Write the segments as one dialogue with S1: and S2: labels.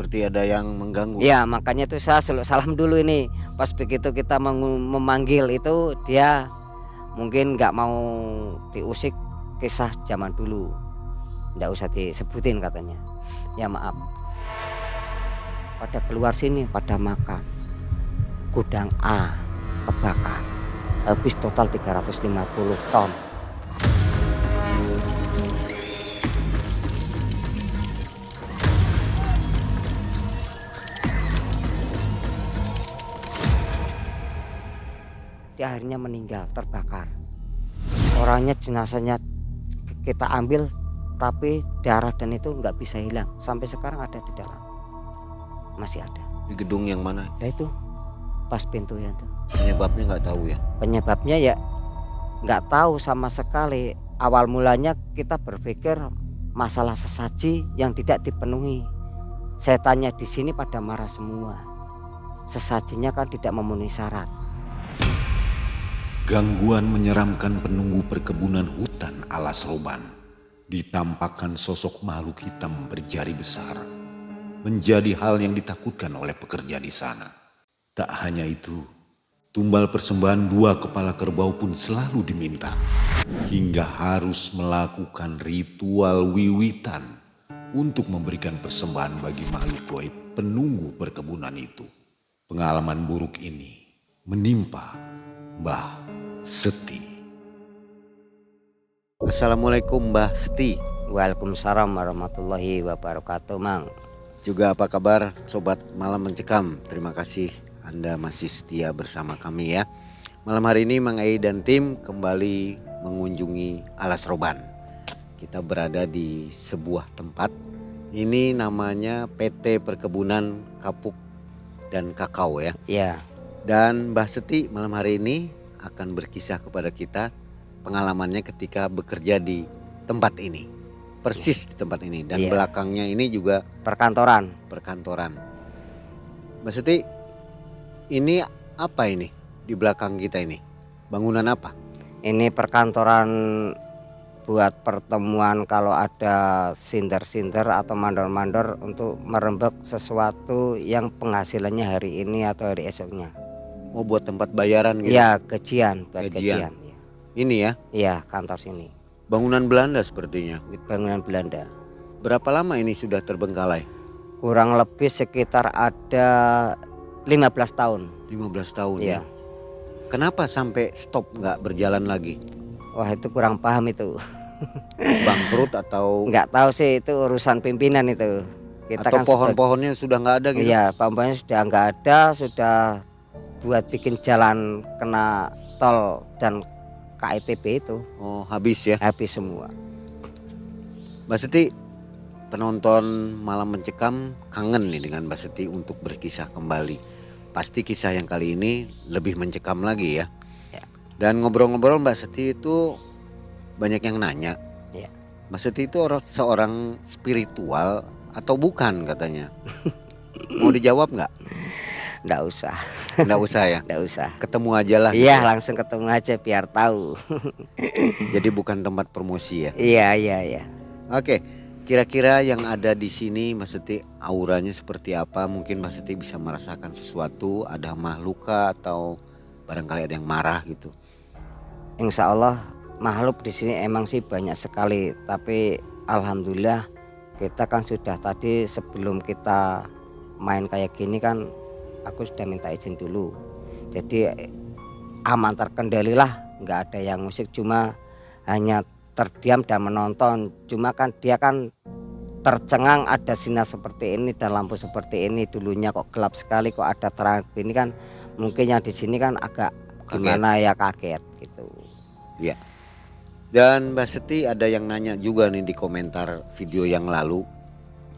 S1: seperti ada yang mengganggu.
S2: Ya makanya itu saya salam dulu ini. Pas begitu kita memanggil itu dia mungkin nggak mau diusik kisah zaman dulu, nggak usah disebutin katanya. Ya maaf. Pada keluar sini pada makan. Gudang A kebakar. Habis total 350 ton. Dia akhirnya meninggal terbakar. Orangnya jenazahnya kita ambil tapi darah dan itu nggak bisa hilang sampai sekarang ada di dalam, masih ada
S1: Di gedung yang mana?
S2: ya itu pas pintunya itu.
S1: Penyebabnya nggak tahu ya.
S2: Penyebabnya ya nggak tahu sama sekali. Awal mulanya kita berpikir masalah sesaji yang tidak dipenuhi. Saya tanya di sini pada marah semua, sesajinya kan tidak memenuhi syarat.
S3: Gangguan menyeramkan penunggu perkebunan hutan alas roban. Ditampakkan sosok makhluk hitam berjari besar. Menjadi hal yang ditakutkan oleh pekerja di sana. Tak hanya itu, tumbal persembahan 2 kepala kerbau pun selalu diminta. Hingga harus melakukan ritual wiwitan untuk memberikan persembahan bagi makhluk goib penunggu perkebunan itu. Pengalaman buruk ini menimpa Mbah Seti.
S1: Assalamualaikum Mbah Seti.
S2: Waalaikumsalam warahmatullahi wabarakatuh, Mang.
S1: Juga apa kabar sobat Malam Mencekam? Terima kasih Anda masih setia bersama kami ya. Malam hari ini Mang Ei dan tim kembali mengunjungi Alas Roban. Kita berada di sebuah tempat. Ini namanya PT Perkebunan Kapuk dan Kakao ya.
S2: Ya,
S1: Dan Mbah Seti malam hari ini akan berkisah kepada kita pengalamannya ketika bekerja di tempat ini. Persis di tempat ini dan
S2: Iya.
S1: belakangnya ini juga
S2: perkantoran.
S1: perkantoran. Mbak Seti, ini apa ini di belakang kita ini? Bangunan apa?
S2: Ini perkantoran buat pertemuan kalau ada sinder-sinder atau mandor-mandor untuk merembak sesuatu yang penghasilannya hari ini atau hari esoknya.
S1: Oh, buat tempat bayaran gitu.
S2: Iya, gajian, buat
S1: Gajian.
S2: gajian.
S1: Ini ya,
S2: Iya, kantor sini.
S1: bangunan Belanda sepertinya.
S2: Bangunan Belanda.
S1: Berapa lama ini sudah terbengkalai?
S2: Kurang lebih sekitar ada 15 tahun.
S1: 15 tahun
S2: Iya.
S1: ya. Kenapa sampai stop nggak berjalan lagi?
S2: Wah, itu kurang paham itu.
S1: Bangkrut atau
S2: Nggak tahu sih, itu urusan pimpinan itu. Kita
S1: atau
S2: kan
S1: pohon-pohonnya sudah nggak ada gitu?
S2: Iya, pohon-pohonnya sudah nggak ada, sudah buat bikin jalan kena tol dan KITB itu
S1: Oh, habis ya.
S2: habis semua.
S1: Mbak Seti, penonton Malam Mencekam kangen nih dengan Mbak Seti untuk berkisah kembali. Pasti kisah yang kali ini lebih mencekam lagi ya.
S2: Ya.
S1: Dan ngobrol-ngobrol Mbak Seti itu banyak yang nanya.
S2: Ya.
S1: Mbak Seti itu seorang spiritual atau bukan katanya. Mau dijawab nggak?
S2: Nggak usah,
S1: Nggak usah ya.
S2: nggak usah.
S1: Ketemu aja lah.
S2: Iya,
S1: gitu.
S2: langsung ketemu aja biar tahu.
S1: Jadi bukan tempat promosi ya.
S2: Iya.
S1: Oke, kira-kira yang ada di sini Mas Seti auranya seperti apa? Mungkin Mas Seti bisa merasakan sesuatu, ada makhluk kah atau barangkali ada yang marah gitu.
S2: Insya Allah makhluk di sini emang sih banyak sekali, tapi alhamdulillah kita kan sudah tadi sebelum kita main kayak gini kan aku sudah minta izin dulu. Jadi aman terkendali lah, nggak ada yang musik, cuma hanya terdiam dan menonton. Cuma kan dia kan tercengang ada sinar seperti ini dan lampu seperti ini, dulunya kok gelap sekali kok ada terang ini kan, mungkin yang di sini kan agak gimana ya, kaget gitu.
S1: Ya. Dan Mbak Seti ada yang nanya juga nih di komentar video yang lalu,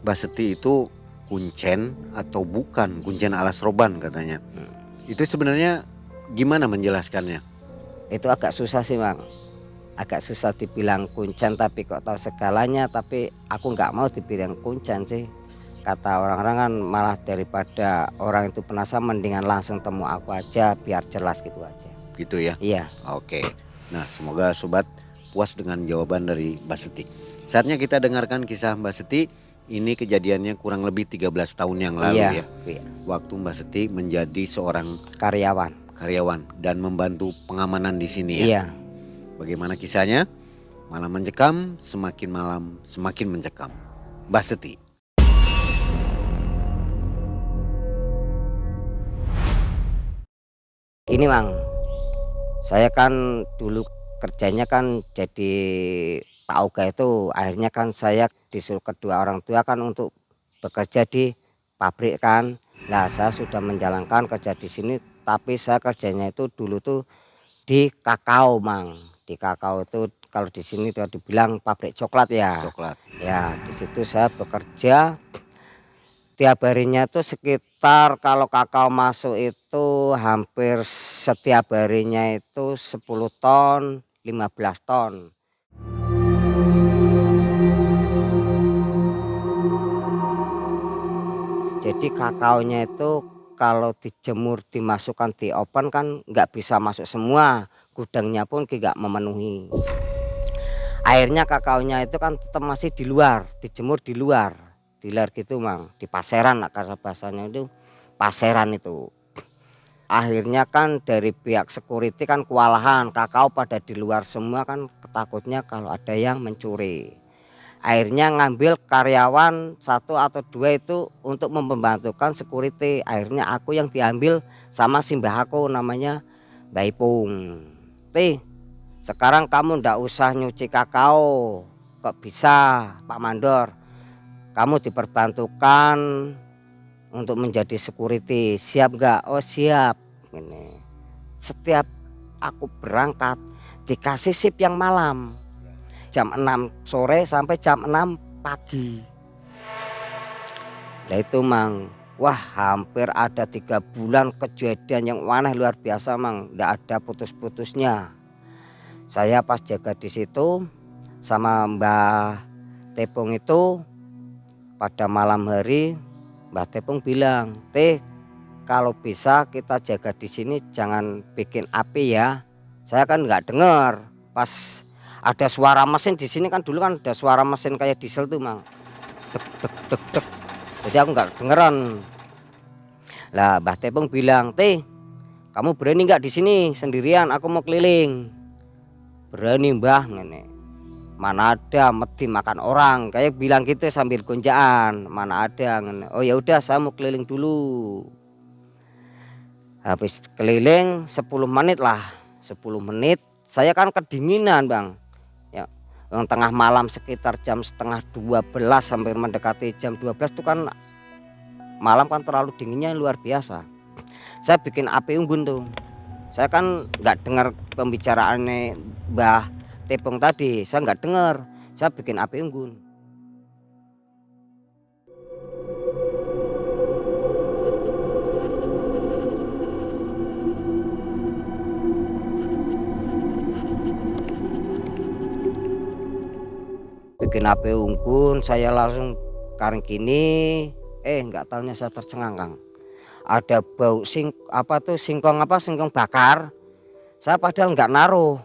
S1: Mbak Seti itu kuncen atau bukan kuncen alas roban katanya. Itu sebenarnya gimana menjelaskannya?
S2: Itu agak susah sih, Mang. Agak susah dibilang kuncen tapi kok tahu segalanya, tapi aku nggak mau dibilang kuncen sih. Kata orang-orang kan malah daripada orang itu penasaran mendingan langsung temu aku aja biar jelas gitu aja.
S1: Gitu ya.
S2: Iya.
S1: Oke. Nah, semoga sobat puas dengan jawaban dari Mbak Seti. Saatnya kita dengarkan kisah Mbak Seti Ini kejadiannya kurang lebih 13 tahun yang lalu
S2: Iya,
S1: ya.
S2: iya.
S1: Waktu Mbak Seti menjadi seorang
S2: Karyawan.
S1: dan membantu pengamanan di sini ya.
S2: Iya.
S1: Bagaimana kisahnya? Malam mencekam, semakin malam semakin mencekam. Mbak Seti.
S2: Ini Mang, saya kan dulu kerjanya kan jadi Pak Oga itu, akhirnya kan saya disuruh kedua orang tua kan untuk bekerja di pabrik kan. Nah, saya sudah menjalankan kerja di sini, tapi saya kerjanya itu dulu tuh di kakao Mang. Di kakao itu kalau di sini tuh dibilang pabrik coklat ya.
S1: Coklat.
S2: Ya, di situ saya bekerja. Tiap harinya itu sekitar kalau kakao masuk itu hampir setiap harinya itu 10 ton, 15 ton. Jadi kakaonya itu kalau dijemur dimasukkan di oven kan nggak bisa masuk semua, gudangnya pun nggak memenuhi. Akhirnya kakaonya itu kan tetap masih di luar, dijemur di luar gitu Mang, di paseran lah karena bahasanya itu paseran itu. Akhirnya kan dari pihak security kan kewalahan, kakao pada di luar semua kan ketakutnya kalau ada yang mencuri. Akhirnya ngambil karyawan 1 atau 2 itu untuk membantukan security. Akhirnya aku yang diambil sama si mbah aku namanya Mbah Ipung. Sekarang kamu ndak usah nyuci kakao, kok bisa Pak Mandor? Kamu diperbantukan untuk menjadi security, siap nggak? Oh siap. Ini setiap aku berangkat dikasih shift yang malam, jam 6 sore sampai jam 6 pagi. Nah itu Mang, wah hampir ada 3 bulan kejadian yang aneh luar biasa Mang, ndak ada putus-putusnya. Saya pas jaga di situ sama Mbah Tepung itu pada malam hari Mbah Tepung bilang, kalau bisa kita jaga di sini jangan bikin api ya." Saya kan nggak dengar pas ada suara mesin di sini kan, dulu kan ada suara mesin kayak diesel tuh Mang. Dek dek dek dek. Jadi aku nggak dengeran. Lah Mbah Tepung bilang, kamu berani nggak di sini sendirian? Aku mau keliling." "Berani Mbah." Ngene. "Mana ada mesti makan orang," kayak bilang gitu sambil gonjaan. "Mana ada." Ngene. "Oh ya udah saya mau keliling dulu." Habis keliling 10 menit lah. 10 menit saya kan kedinginan Bang. Ya, yang tengah malam sekitar jam setengah 12 sampai mendekati jam 12 itu kan malam kan terlalu dinginnya luar biasa. Saya bikin api unggun tuh. Saya kan nggak dengar pembicaraannya Mbah Tepung tadi, saya nggak dengar. Saya bikin api unggun. Bikin api unggun, saya langsung karing gini, nggak tahunya saya tercengang Kang. Ada bau singkong bakar. Saya padahal nggak naruh.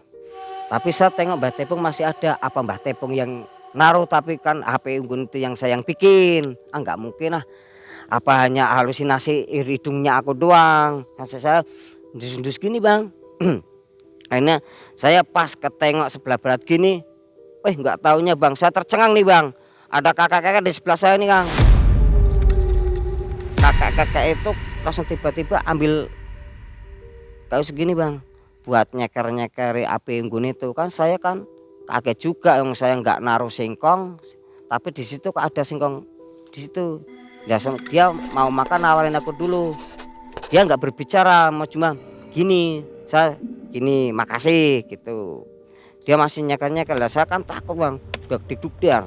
S2: Tapi saya tengok Mbah Tepung masih ada. Apa Mbah Tepung yang naruh, tapi kan HP unggun itu yang saya yang bikin. Nggak mungkin lah. Apa hanya halusinasi hidungnya aku doang. Saya ndus-ndus gini Bang. Akhirnya saya pas ketengok sebelah barat gini. Nggak taunya Bang, saya tercengang nih Bang. Ada kakak-kakak di sebelah saya nih Kang. Kakak-kakak itu langsung tiba-tiba ambil kayu segini Bang, buat nyeker-nyekeri api unggun itu. Kan saya kan kaget juga, yang saya nggak naruh singkong, tapi di situ kok ada singkong di situ. Dia mau makan nawarin aku dulu. Dia nggak berbicara, mau cuma gini, saya gini makasih gitu. Dia masih nyeker-nyeker, lah saya kan takut Bang, deg-deg,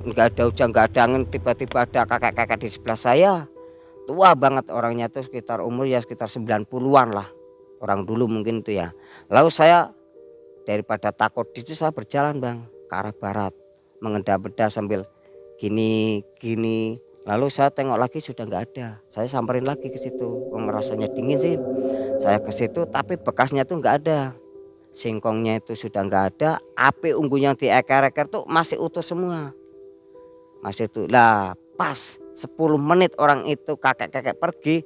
S2: nggak ada hujan nggak ada angin, tiba-tiba ada kakak-kakak di sebelah saya. Tua banget orangnya tuh, sekitar umur ya sekitar 90-an lah. Orang dulu mungkin itu ya. Lalu saya daripada takut itu saya berjalan Bang ke arah barat, mengendap-endap sambil gini. Lalu saya tengok lagi sudah nggak ada. Saya samperin lagi ke situ. Rasanya dingin sih. Saya ke situ tapi bekasnya tuh nggak ada. Singkongnya itu sudah nggak ada. Api unggun yang dieker-eker tuh masih utuh semua. masih itu lah. Pas 10 menit orang itu kakek-kakek pergi,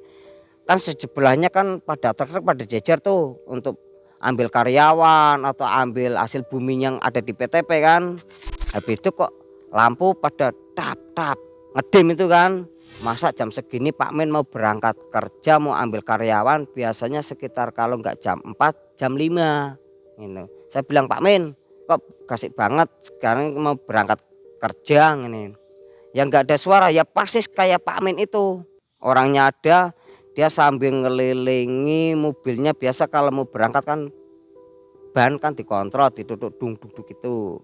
S2: kan sebelahnya kan pada truk pada jejer tuh untuk ambil karyawan atau ambil hasil bumi yang ada di PTP kan. Habis itu kok lampu pada tap ngedim itu kan. Masa jam segini Pak Min mau berangkat kerja mau ambil karyawan, biasanya sekitar kalau nggak jam 4 jam 5 gitu. Saya bilang, Pak Min kok kasih banget sekarang mau berangkat kerja ini. Yang nggak ada suara ya persis kayak Pak Min itu, orangnya ada, dia sambil ngelilingi mobilnya. Biasa kalau mau berangkat kan ban kan dikontrol, diduduk dung gitu.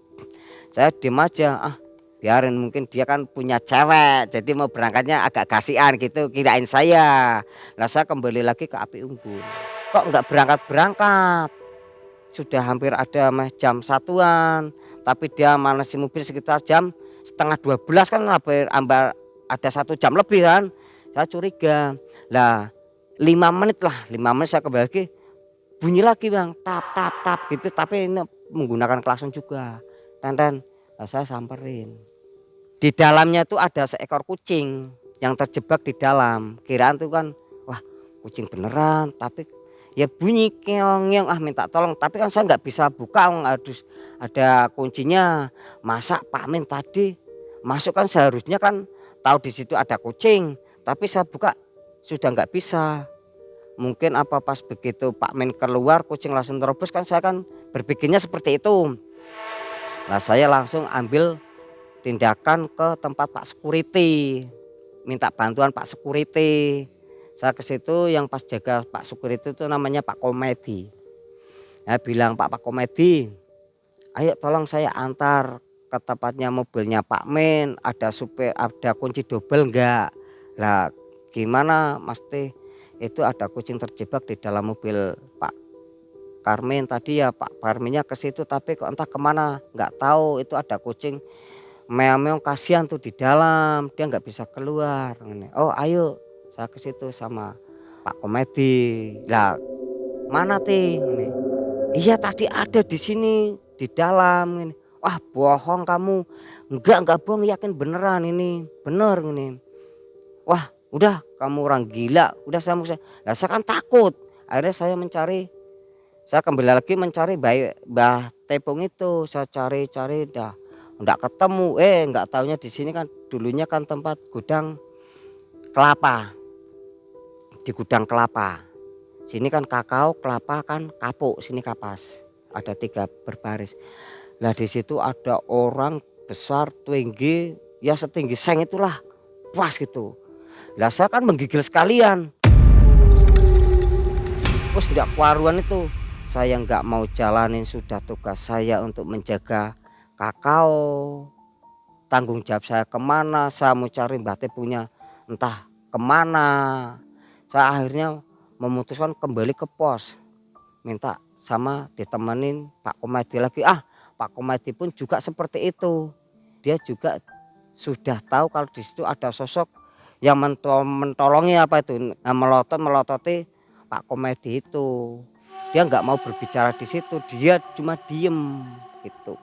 S2: Saya diem aja, biarin, mungkin dia kan punya cewek jadi mau berangkatnya agak kasihan gitu, kirain saya. Lah saya kembali lagi ke Api Unggun, kok nggak berangkat, sudah hampir ada jam 1-an, tapi dia manasi mobil sekitar jam setengah 12 kan, hampir ada 1 jam lebih kan. Saya curiga lah, 5 menit saya kembali lagi, bunyi lagi bang, tap gitu, tapi ini menggunakan klakson juga. Dan saya samperin, di dalamnya tuh ada seekor kucing yang terjebak di dalam. Kiraan tuh kan wah kucing beneran, tapi ya bunyi keong, minta tolong, tapi kan saya nggak bisa buka, ada kuncinya. Masa Pak Min tadi masuk kan seharusnya kan tahu di situ ada kucing, tapi saya buka sudah nggak bisa. Mungkin apa pas begitu Pak Min keluar kucing langsung terobos kan, saya kan berpikirnya seperti itu. Nah saya langsung ambil tindakan ke tempat Pak Security, minta bantuan Pak Security. Saya ke situ, yang pas jaga Pak Security itu namanya Pak Komedi. Saya bilang, Pak Komedi, ayo tolong saya antar ke tempatnya mobilnya Pak Min, ada supir, ada kunci double enggak? Lah gimana Mas Teh, itu ada kucing terjebak di dalam mobil Pak Karmin tadi ya. Pak Karminnya ke situ tapi kok entah kemana nggak tahu, itu ada kucing meong-meong, kasihan tuh di dalam, dia nggak bisa keluar. Oh ayo, saya ke situ sama Pak Komedi. Lah mana Teh? Iya tadi ada di sini di dalam. Wah bohong kamu. Enggak bohong, yakin beneran ini bener ini. Wah udah kamu orang gila, udah saya. Nah saya kan takut, akhirnya saya kembali lagi mencari Mbah Tepung itu. Saya cari dah enggak ketemu. Enggak taunya di sini kan dulunya kan tempat gudang kelapa. Di gudang kelapa sini kan kakao, kelapa kan kapuk, sini kapas, ada 3 berbaris. Lah di situ ada orang besar tinggi, ya setinggi seng itulah, pas gitu. Lah saya kan menggigil sekalian, terus nggak kewaruan itu. Saya nggak mau jalanin, sudah tugas saya untuk menjaga kakao, tanggung jawab saya kemana, saya mau cari Mbah Teh punya entah kemana. Saya akhirnya memutuskan kembali ke pos, minta sama ditemenin Pak Komedi lagi. Pak Komedi pun juga seperti itu, dia juga sudah tahu kalau di situ ada sosok yang mentolongi apa itu, melototi Pak Komedi itu. Dia nggak mau berbicara di situ, dia cuma diem gitu.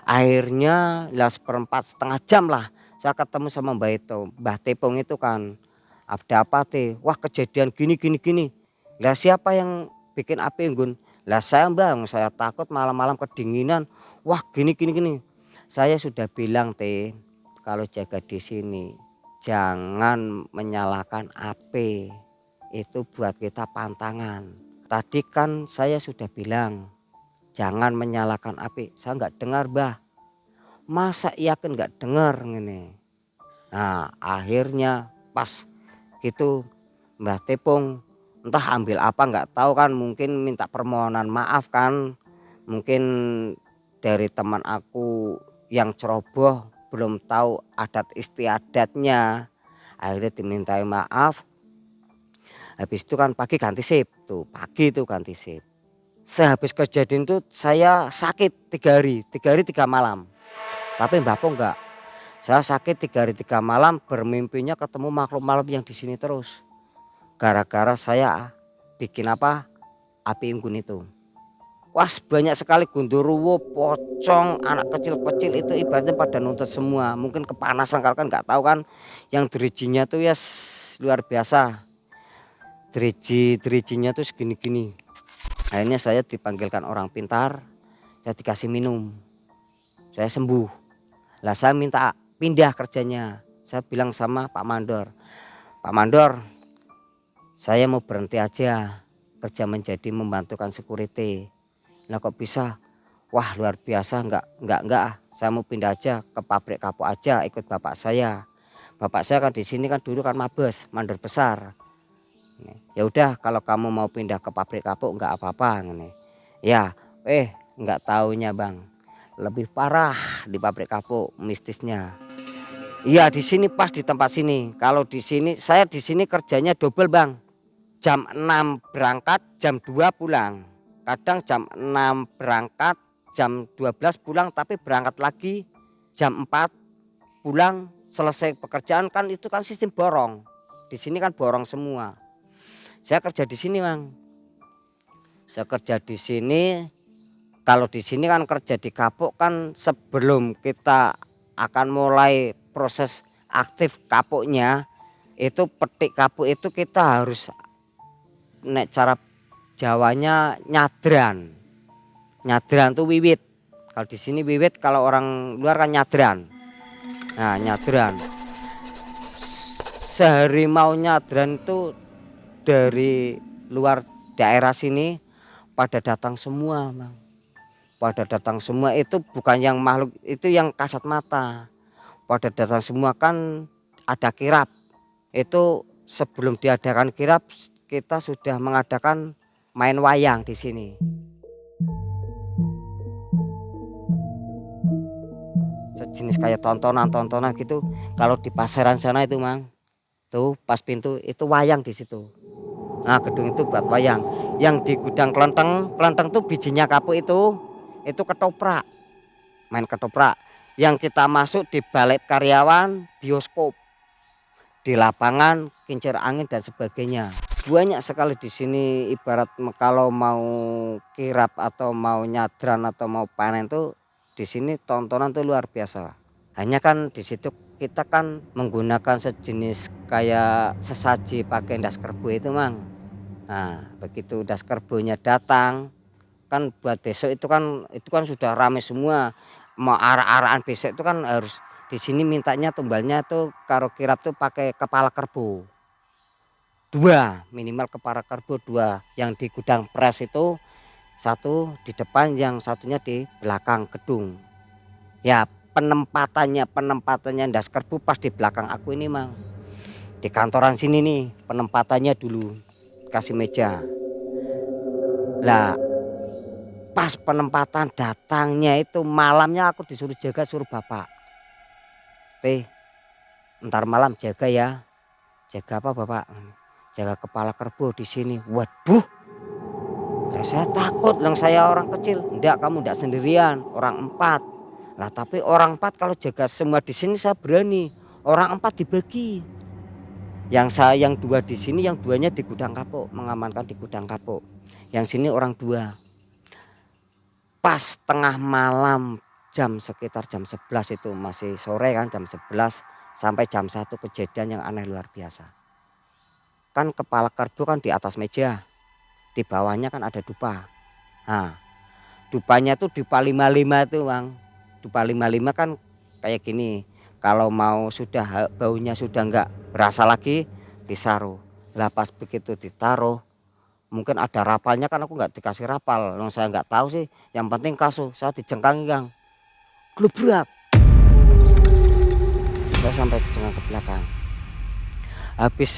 S2: Akhirnya lah 1/4 jam lah saya ketemu sama Mbah Tepung itu kan. Ada apa Teh? Wah kejadian gini. Lah siapa yang bikin api unggun? Lah saya bang, saya takut malam-malam kedinginan. Wah gini. Saya sudah bilang Teh, kalau jaga di sini jangan menyalakan api, itu buat kita pantangan. Tadi kan saya sudah bilang jangan menyalakan api, saya nggak dengar Mbah. Masa yakin nggak dengar ini? Nah akhirnya pas gitu Mbah Tepung entah ambil apa nggak tahu kan, mungkin minta permohonan maaf kan, mungkin dari teman aku yang ceroboh belum tahu adat istiadatnya, akhirnya dimintai maaf. Habis itu kan pagi ganti sip tuh, pagi itu ganti sip. Sehabis kejadian itu saya sakit 3 hari 3 malam, tapi Mbah Po enggak. Saya sakit 3 hari 3 malam, bermimpinya ketemu makhluk malam yang di sini terus. Gara-gara saya bikin apa? Api unggun itu. Wah banyak sekali gondoruwo, pocong, anak kecil-kecil itu ibaratnya pada nuntut semua. Mungkin kepanasan kalau kan nggak tahu kan, yang derijinya tuh ya luar biasa. Derijinya tuh segini-gini. Akhirnya saya dipanggilkan orang pintar, saya dikasih minum, saya sembuh. Lah saya minta pindah kerjanya. Saya bilang sama Pak Mandor, Pak Mandor, saya mau berhenti aja kerja menjadi membantukan security. Nah kok bisa? Wah luar biasa, enggak. Saya mau pindah aja ke pabrik kapuk aja, ikut bapak saya. Bapak saya kan di sini kan dulu kan mabes, mandor besar. Ya udah kalau kamu mau pindah ke pabrik kapuk enggak apa-apa. Ya, enggak taunya bang, lebih parah di pabrik kapuk mistisnya. Iya di sini pas di tempat sini. Kalau di sini saya di sini kerjanya double bang. Jam 6 berangkat, jam 2 pulang. Kadang jam 6 berangkat, jam 12 pulang, tapi berangkat lagi jam 4 pulang, selesai pekerjaan kan itu kan sistem borong. Di sini kan borong semua. Saya kerja di sini, Bang. Saya kerja di sini. Kalau di sini kan kerja di kapuk kan sebelum kita akan mulai proses aktif kapuknya, itu petik kapuk itu kita harus nek cara Jawanya nyadran. Nyadran tuh wiwit. Kalau di sini wiwit, kalau orang luar kan nyadran. Nah, nyadran. Sehari mau nyadran itu dari luar daerah sini pada datang semua, Bang. Pada datang semua itu bukan yang makhluk, itu yang kasat mata. Pada datang semua kan ada kirap. Itu sebelum diadakan kirap kita sudah mengadakan main wayang di sini. Sejenis kayak tontonan gitu. Kalau di pasaran sana itu, Mang. Tuh pas pintu itu wayang di situ. Nah, gedung itu buat wayang. Yang di gudang kelenteng tuh bijinya kapuk itu ketoprak. Main ketoprak. Yang kita masuk di balai karyawan, bioskop. Di lapangan, kincir angin dan sebagainya. Banyak sekali di sini, ibarat kalau mau kirap atau mau nyadran atau mau panen tuh di sini tontonan tuh luar biasa. Hanya kan di situ kita kan menggunakan sejenis kayak sesaji pakai das kerbo itu, Mang. Nah, begitu das kerbonya datang kan buat besok itu kan sudah ramai semua. Mau arah-arahan besok itu kan harus di sini mintanya tumbalnya tuh karo kirap tuh pakai kepala kerbau. 2 minimal kepala kerbau 2, yang di gudang pres itu 1 di depan, yang satunya di belakang gedung. Ya penempatannya das kerbau pas di belakang aku ini, Mang. Di kantoran sini nih penempatannya dulu kasih meja. Lah pas penempatan datangnya itu malamnya aku disuruh jaga, suruh bapak. Ntar malam jaga ya. Jaga apa bapak? Jaga kepala kerbau di sini. Waduh, lah saya takut, saya orang kecil. Enggak, kamu enggak sendirian, orang 4. Lah tapi orang 4 kalau jaga semua di sini saya berani. Orang 4 dibagi. Yang 2 di sini, yang 2-nya di gudang kapuk, mengamankan di gudang kapuk. Yang sini orang 2. Pas tengah malam sekitar jam 11 itu masih sore kan, jam 11 sampai jam 1 kejadian yang aneh luar biasa. Kan kepala kerbau kan di atas meja, di bawahnya kan ada dupa. Nah, dupanya tuh dupa 55 itu, Bang. Dupa 55 kan kayak gini. Kalau mau sudah baunya sudah enggak berasa lagi, disaruh. Lah pas begitu ditaruh, mungkin ada rapalnya kan aku enggak dikasih rapal. Saya enggak tahu sih. Yang penting kasuh, saya dijengkangi, Kang. Glubrak. Saya sampai dijengkang ke belakang. Habis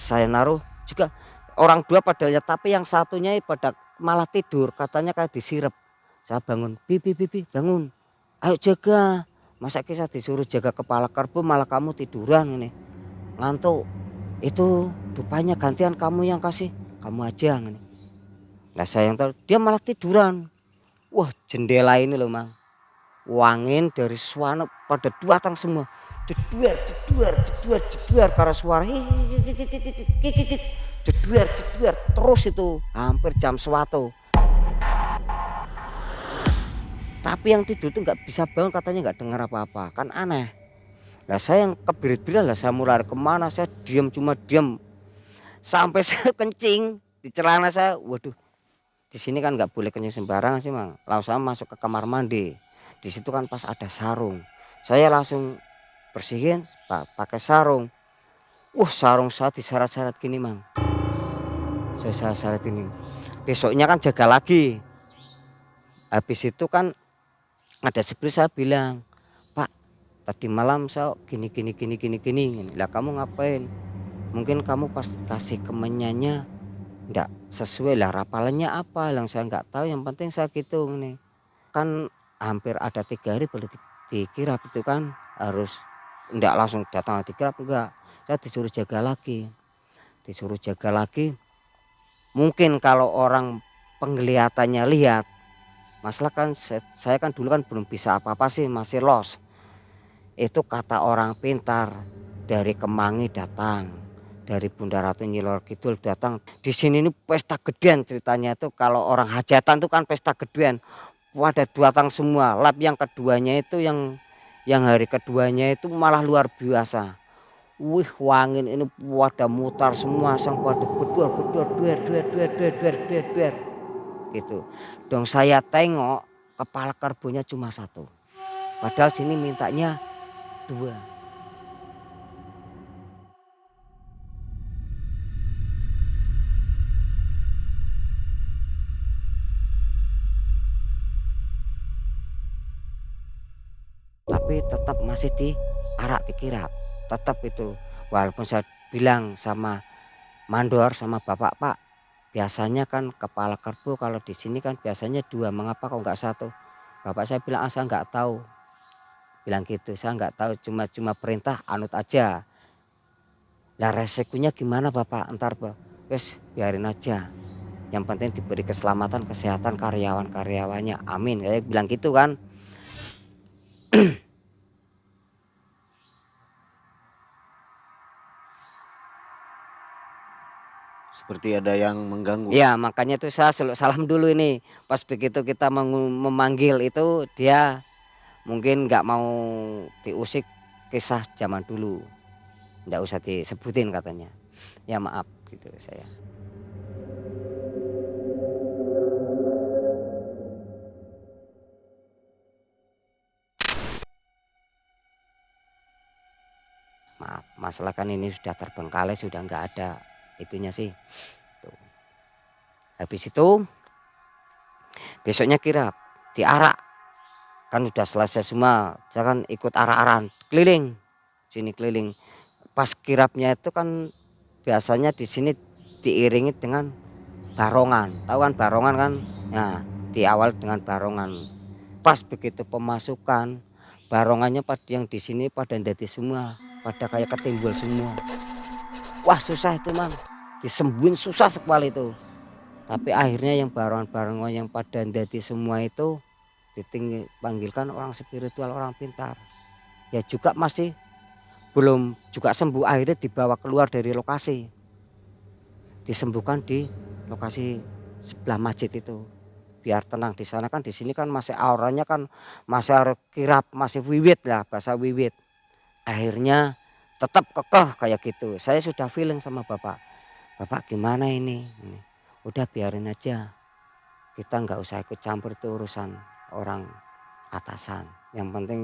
S2: saya naruh juga orang 2 pada lihat, tapi yang satunya pada malah tidur, katanya kayak disirep. Saya bangun, bibi bangun, ayo jaga. Masa kisah disuruh jaga kepala kerbau malah kamu tiduran ini, ngantuk. Itu dupanya gantian kamu yang kasih, kamu aja ini. Nah saya yang tahu, dia malah tiduran. Wah jendela ini loh, Mang, wangin dari suara pada datang semua. Jeduar karena suara jeduar terus itu hampir jam 1. Tapi yang tidur tuh nggak bisa bangun, katanya nggak dengar apa-apa, kan aneh. Lah saya yang kebirit-birit lah, saya mulai kemana, saya diam, cuma diam sampai saya kencing di celana saya. Waduh, di sini kan nggak boleh kencing sembarangan sih Mang. Lalu saya masuk ke kamar mandi, di situ kan pas ada sarung, saya langsung bersihin pakai sarung. Sarung saya diseret-seret gini Mang, saya seret-seret ini. Besoknya kan jaga lagi, habis itu kan ada seperti saya bilang, Pak tadi malam saya gini gini. Lah kamu ngapain? Mungkin kamu pas kasih kemenyannya enggak sesuai lah, rapalannya apa yang saya enggak tahu, yang penting saya gitu nih. Kan hampir ada 3 hari boleh dikirap itu kan, harus enggak langsung datang dikirap, enggak. Saya disuruh jaga lagi. Mungkin kalau orang penglihatannya lihat, masalah kan saya kan dulu kan belum bisa apa-apa sih, masih los. Itu kata orang pintar, dari Kemangi datang, dari Bunda Ratu Nyilor Kidul datang. Di sini ini pesta gedean ceritanya itu, kalau orang hajatan itu kan pesta gedean. Pada datang semua. Lap yang keduanya itu yang hari keduanya itu malah luar biasa. Wih, wangin ini pada mutar semua, sang pada bedor gitu. Dong saya tengok kepala karbonya cuma 1. Padahal sini mintanya 2. Tapi tetap masih diarak dikirap. Tetap itu. Walaupun saya bilang sama mandor sama bapak, Pak, biasanya kan kepala kerbau kalau di sini kan biasanya 2, mengapa kok enggak 1? Bapak saya bilang, saya enggak tahu. Bilang gitu, saya enggak tahu, cuma perintah anut aja. Lah resikonya gimana Bapak? Entar wes biarin aja. Yang penting diberi keselamatan, kesehatan karyawan-karyawannya. Amin. Kayak bilang gitu kan.
S1: Seperti ada yang mengganggu.
S2: Ya makanya tuh saya salam dulu ini. Pas begitu kita memanggil itu, dia mungkin nggak mau diusik kisah zaman dulu. Nggak usah disebutin katanya. Ya maaf gitu saya. Maaf, masalah kan ini sudah terbengkalai, sudah nggak ada itunya sih. Tuh. Habis itu besoknya kirap, diarak. Kan sudah selesai semua, saya kan ikut arak-arakan keliling. Sini keliling. Pas kirapnya itu kan biasanya di sini diiringi dengan barongan. Tahu kan barongan kan? Nah, di awal dengan barongan. Pas begitu pemasukan, barongannya pada yang di sini pada ndati semua, pada kayak ketimbul semua. Wah susah itu Mang, disembuhin susah sekali itu. Tapi akhirnya yang barongan-barongan yang pada ndati semua itu dipanggilkan orang spiritual, orang pintar. Ya juga masih belum juga sembuh, akhirnya dibawa keluar dari lokasi. Disembuhkan di lokasi sebelah masjid itu. Biar tenang di sana, kan di sini kan masih auranya kan masih kirap, masih wiwit lah, bahasa wiwit. Akhirnya tetap kekeh kayak gitu. Saya sudah feeling sama Bapak. Bapak gimana ini? Udah biarin aja. Kita nggak usah ikut campur itu urusan orang atasan. Yang penting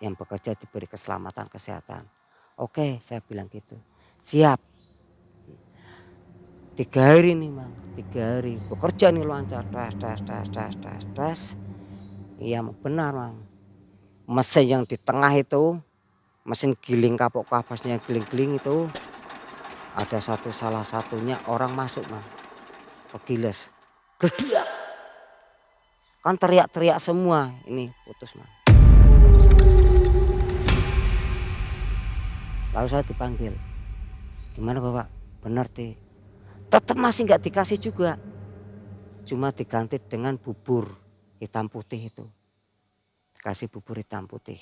S2: yang bekerja diberi keselamatan, kesehatan. Oke, saya bilang gitu. Siap. 3 hari nih Mang, 3 hari. Bekerja nih lancar. Tes. Iya benar Mang. Mesin yang di tengah itu, mesin giling kapok kapasnya giling-giling itu, ada salah satunya orang masuk Mang. Kegiles. Gedak. Kan teriak-teriak semua, ini putus Mang. Lalu saya dipanggil. Gimana Bapak? Benar tetap masih nggak dikasih juga. Cuma diganti dengan bubur hitam putih itu. Dikasih bubur hitam putih.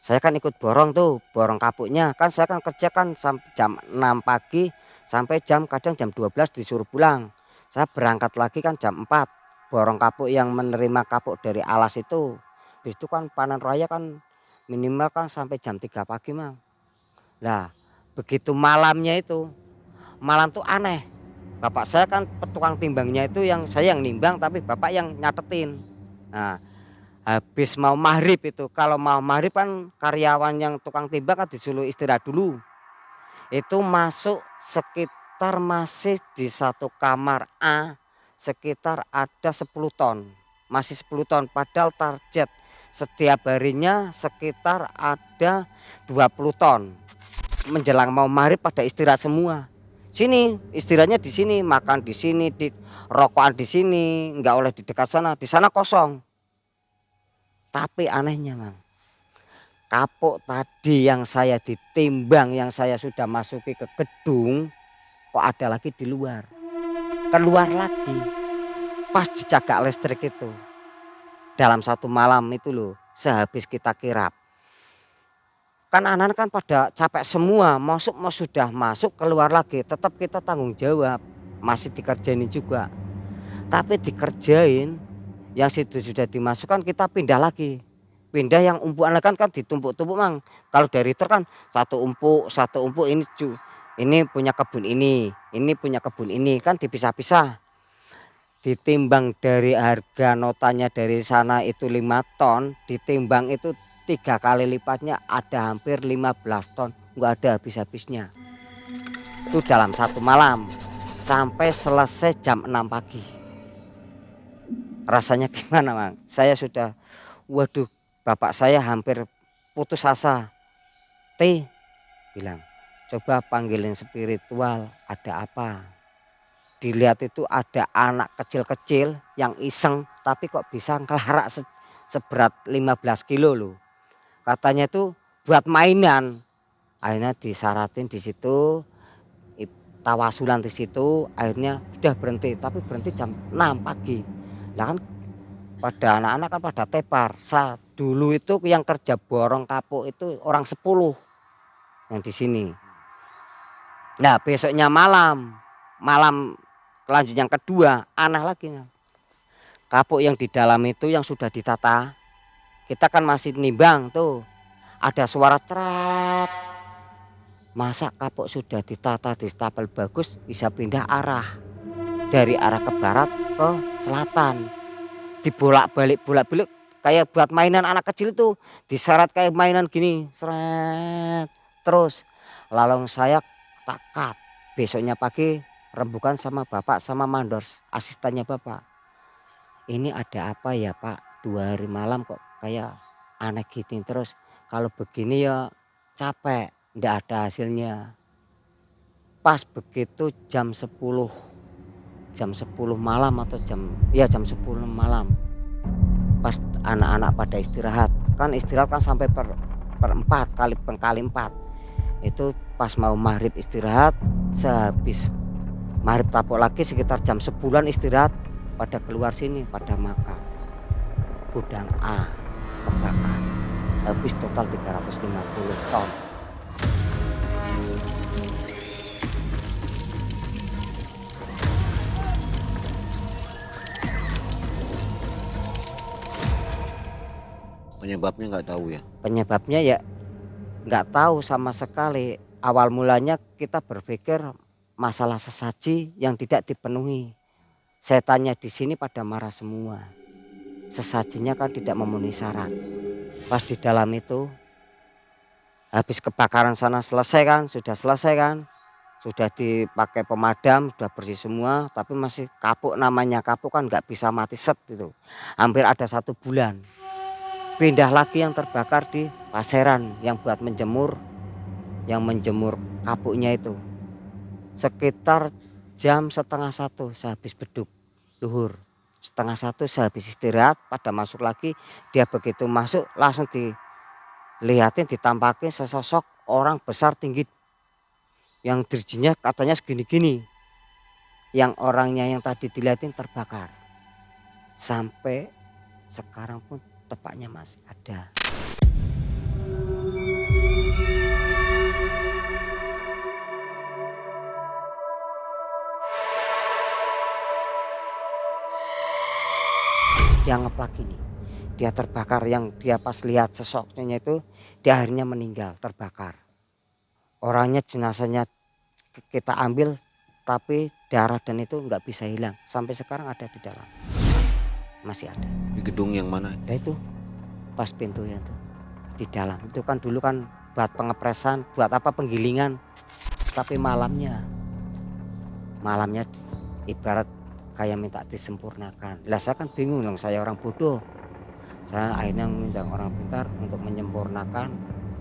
S2: Saya kan ikut borong tuh, borong kapuknya. Kan saya kan kerja kan sampai jam 6 pagi sampai kadang jam 12 disuruh pulang. Saya berangkat lagi kan jam 4. borong kapuk yang menerima kapuk dari alas itu. Habis itu kan panen raya kan minimal kan sampai jam 3 pagi Mang. Nah begitu malamnya itu, malam tuh aneh. Bapak saya kan petukang timbangnya itu yang saya yang nimbang tapi bapak yang nyatetin. Nah habis mau maghrib itu, kalau mau maghrib kan karyawan yang tukang timbang kan disuruh istirahat dulu. Itu masuk sekitar masih di satu kamar A sekitar ada 10 ton. Masih 10 ton padahal target setiap harinya sekitar ada 20 ton. Menjelang mau maghrib pada istirahat semua. Sini istirahatnya di sini, makan di sini, di rokokan di sini, nggak oleh di dekat sana, di sana kosong. Tapi anehnya Mang, kapuk tadi yang saya ditimbang, yang saya sudah masuki ke gedung, kok ada lagi di luar. Keluar lagi, pas dicagak listrik itu. Dalam satu malam itu loh, sehabis kita kirap. Kan anak-anak kan pada capek semua, mau sudah masuk keluar lagi, tetap kita tanggung jawab, masih dikerjain juga. Tapi dikerjain, yang situ sudah dimasukkan kita pindah lagi. Pindah yang umpukan kan ditumpuk-tumpuk Mang. Kalau dari truk kan satu umpuk ini punya kebun ini punya kebun ini kan dipisah-pisah. Ditimbang dari harga notanya dari sana itu 5 ton, ditimbang itu 3 kali lipatnya ada hampir 15 ton, nggak ada habis-habisnya. Itu dalam satu malam sampai selesai jam 6 pagi. Rasanya gimana Mang? Saya sudah, waduh, bapak saya hampir putus asa. Bilang, coba panggilin spiritual, ada apa? Dilihat itu ada anak kecil-kecil yang iseng tapi kok bisa ngelarak seberat 15 kilo loh. Katanya itu buat mainan. Akhirnya disaratin di situ, tawasulan di situ, akhirnya sudah berhenti, tapi berhenti jam 6 pagi. Nah kan pada anak-anak kan pada tepar. Dulu itu yang kerja borong kapuk itu orang 10 yang di sini. Nah besoknya malam lanjut yang kedua, aneh lagi. Kapuk yang di dalam itu yang sudah ditata, kita kan masih nimbang tuh, ada suara ceret. Masa kapuk sudah ditata, distapel bagus bisa pindah arah dari arah ke barat ke selatan, dibolak-balik kayak buat mainan anak kecil itu, diseret kayak mainan gini, seret terus. Lalu saya takat, besoknya pagi rembukan sama bapak sama mandor asistennya bapak. Ini ada apa ya Pak? 2 hari malam kok kayak aneh gitu terus. Kalau begini ya capek, ndak ada hasilnya. Pas begitu jam 10 malam atau jam 10 malam. Pas anak-anak pada istirahat, kan istirahat kan sampai per 4 kali 4. Itu pas mau maghrib istirahat, sehabis maghrib tapuk lagi sekitar jam 10-an istirahat, pada keluar sini pada makan. Gudang A kebakar, habis total 350 ton.
S1: Penyebabnya nggak tahu ya?
S2: Penyebabnya ya nggak tahu sama sekali. Awal mulanya kita berpikir masalah sesaji yang tidak dipenuhi. Setannya di sini pada marah semua. Sesajinya kan tidak memenuhi syarat. Pas di dalam itu habis kebakaran sana selesai kan, sudah dipakai pemadam, sudah bersih semua, tapi masih kapuk, namanya kapuk kan nggak bisa mati set itu. Hampir ada 1 bulan. Pindah lagi yang terbakar di Paseran yang buat menjemur, yang menjemur kapuknya itu. Sekitar jam 12:30 sehabis beduk luhur, 12:30 sehabis istirahat pada masuk lagi. Dia begitu masuk langsung dilihatin, ditampakin sesosok orang besar tinggi yang dirijinya katanya segini-gini. Yang orangnya yang tadi dilihatin terbakar. Sampai sekarang pun tepaknya masih ada. dia ngeplak ini. Dia terbakar, yang dia pas lihat sosoknya itu dia akhirnya meninggal terbakar. Orangnya jenazahnya kita ambil tapi darah dan itu nggak bisa hilang. Sampai sekarang ada di dalam. Masih ada.
S1: Di gedung yang mana?
S2: Nah itu pas pintunya tuh di dalam. Itu kan dulu kan buat pengepresan, buat apa penggilingan. Tapi malamnya ibarat kayak minta disempurnakan. Lah saya kan bingung dong, saya orang bodoh. Saya akhirnya mengundang orang pintar untuk menyempurnakan,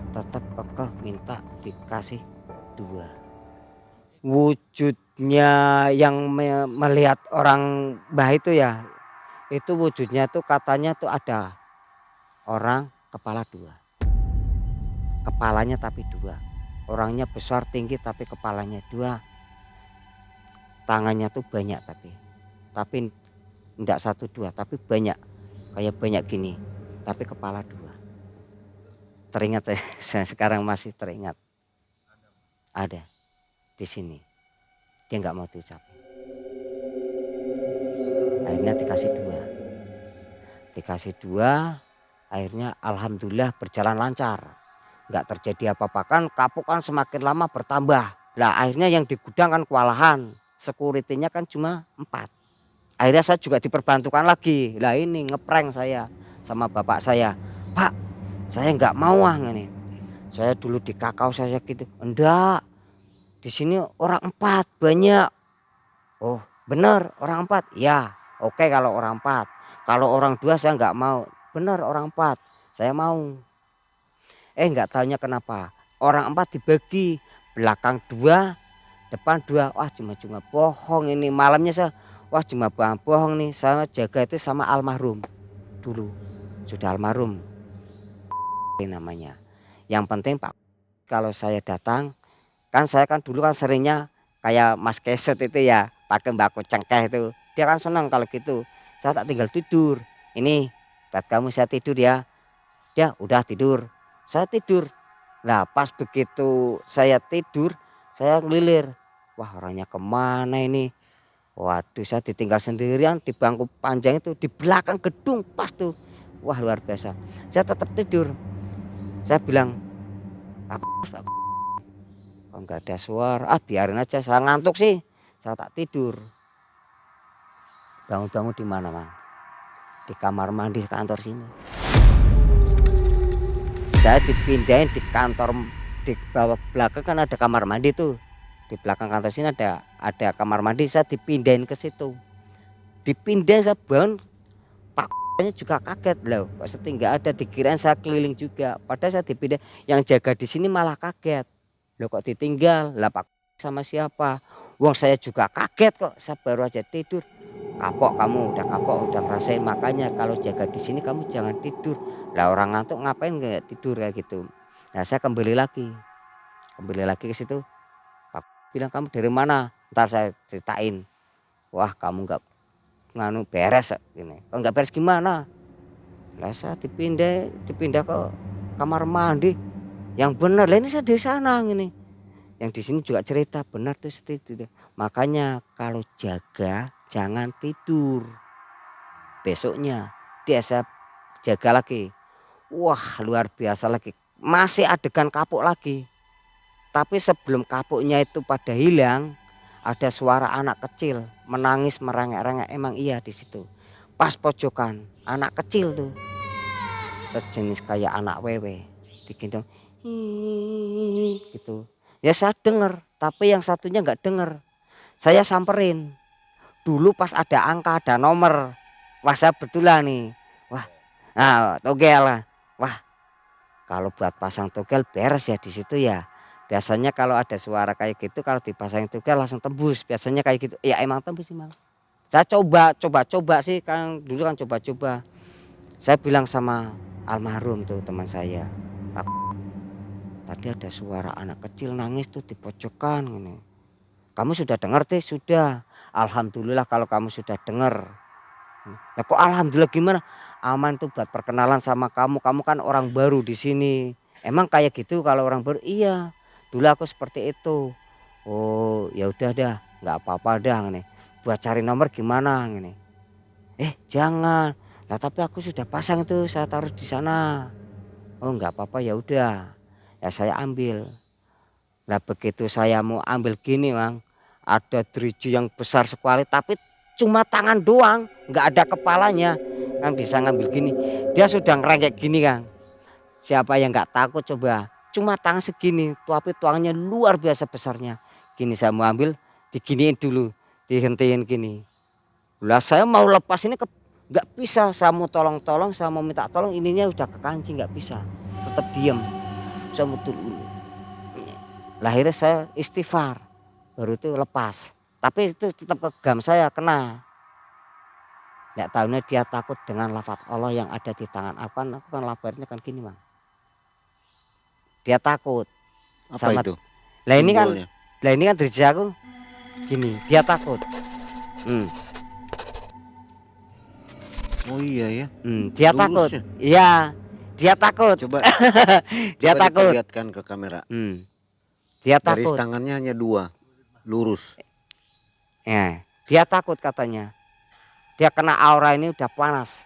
S2: tetap kekeh minta dikasih 2. Wujudnya yang melihat orang mbah itu ya, itu wujudnya tuh katanya tuh ada orang kepala 2. Kepalanya tapi 2. Orangnya besar tinggi tapi kepalanya 2. Tangannya tuh banyak tapi enggak 1 2 tapi banyak, kayak banyak gini tapi kepala 2. Teringat saya sekarang masih teringat ada di sini. Dia nggak mau diucapin. Akhirnya dikasih 2. Akhirnya alhamdulillah berjalan lancar, nggak terjadi apa-apa. Kan kapuk kan semakin lama bertambah. Lah akhirnya yang di gudang kan kewalahan, security-nya kan cuma 4. Akhirnya saya juga diperbantukan lagi. Lah ini ngeprank saya sama bapak saya, Pak saya nggak mau ini. Saya dulu di kakao saya gitu, enggak di sini orang 4 banyak. Oh bener orang 4 ya, oke kalau orang 4. Kalau orang 2 saya nggak mau. Bener orang 4 saya mau. Nggak taunya kenapa orang 4 dibagi, belakang 2 depan 2. Wah cuma bohong ini. Malamnya saya wah cuma bohong nih. Saya jaga itu sama almarhum dulu, sudah almarhum namanya. Yang penting Pak kalau saya datang kan, saya kan dulu kan seringnya kayak Mas Keset itu ya, pakai mbako cengkeh itu. Dia kan senang kalau gitu. Saya tak tinggal tidur. Ini buat kamu, saya tidur ya. Dia udah tidur, saya tidur. Nah pas begitu saya tidur, saya ngelilir. Wah orangnya kemana ini? Waduh saya ditinggal sendirian di bangku panjang itu di belakang gedung pas tuh. Wah luar biasa. Saya tetap tidur. Saya bilang, aku kok nggak ada suara, biarin aja saya ngantuk sih. Saya tak tidur. Bangun-bangun di mana Mang? Di kamar mandi kantor sini. Saya dipindahin di kantor, di bawah belakang kan ada kamar mandi tuh. Di belakang kantor sini ada kamar mandi, saya dipindahin ke situ. Dipindahin saya bangun, Pak juga kaget loh, kok setinggal ada, dikirain saya keliling juga. Padahal saya dipindah, yang jaga di sini malah kaget. Loh kok ditinggal? Lah Pak sama siapa? Wong saya juga kaget kok, saya baru aja tidur. Kapok kamu, udah kapok, udah ngerasain, makanya kalau jaga di sini kamu jangan tidur. Lah orang ngantuk ngapain nggak tidur kayak gitu. Nah saya kembali lagi ke situ. Pak bilang kamu dari mana? Ntar saya ceritain. Wah kamu nggak nganu beres ini. Kalau nggak beres gimana? Lah saya dipindah ke kamar mandi. Yang benar lah ini saya di sana ini. Yang di sini juga cerita benar tuh itu. Makanya kalau jaga jangan tidur. Besoknya dia saya jaga lagi. Wah luar biasa lagi. Masih adegan kapuk lagi. Tapi sebelum kapuknya itu pada hilang, ada suara anak kecil menangis merengek-rengek. Emang iya di situ. Pas pojokan anak kecil tuh. Sejenis kayak anak wewe. Digendong gitu. Ya saya dengar, tapi yang satunya nggak dengar. Saya samperin. Dulu pas ada angka, ada nomor. Wah saya betulan nih. Wah, nah togel lah. Wah, kalau buat pasang togel beres ya di situ ya. Biasanya kalau ada suara kayak gitu, kalau dipasang togel langsung tembus. Biasanya kayak gitu. Ya emang tembus sih Mal. Saya coba sih kan, dulu kan coba-coba. Saya bilang sama almarhum tuh teman saya, Pak, tadi ada suara anak kecil nangis tuh di pojokan ini. Kamu sudah dengar teh? Sudah. Alhamdulillah kalau kamu sudah dengar. Nah, kok alhamdulillah gimana? Aman tuh buat perkenalan sama kamu. Kamu kan orang baru di sini. Emang kayak gitu kalau orang baru? Iya. Dulu aku seperti itu. Oh, ya udah dah, nggak apa-apa dah nih. Buat cari nomor gimana ini? Jangan. Lah tapi aku sudah pasang itu, saya taruh di sana. Oh nggak apa-apa, ya udah. Ya saya ambil. Lah begitu saya mau ambil gini Bang, ada driji yang besar sekali tapi cuma tangan doang, nggak ada kepalanya. Kan bisa ngambil gini. Dia sudah ngerengek gini Kang. Siapa yang nggak takut coba? Cuma tangan segini, tapi tuangnya luar biasa besarnya. Gini saya mau ambil, diginiin dulu, dihentiin gini. Lah saya mau lepas ini nggak bisa. Saya mau tolong-tolong, saya mau minta tolong, ininya udah kekancing nggak bisa. Tetap diem. Saya mau dulu. Lah akhirnya saya istighfar, baru itu lepas. Tapi itu tetap ke gam saya kena. Nggak tahunya dia takut dengan lafaz Allah yang ada di tangan aku kan labarnya kan gini Bang. Dia takut.
S1: Apa
S2: Sama,
S1: itu?
S2: lah ini kan,
S1: Simbolnya.
S2: lah ini kan driji aku gini, dia takut.
S1: Oh iya ya.
S2: Dia
S1: Lurus
S2: takut.
S1: ya?
S2: Iya, dia takut.
S1: Coba
S2: Dia
S1: coba
S2: takut.
S1: diperlihatkan ke kamera.
S2: Dia
S1: Garis
S2: takut.
S1: tangannya hanya 2, lurus.
S2: Ya, dia takut katanya. Dia kena aura ini udah panas.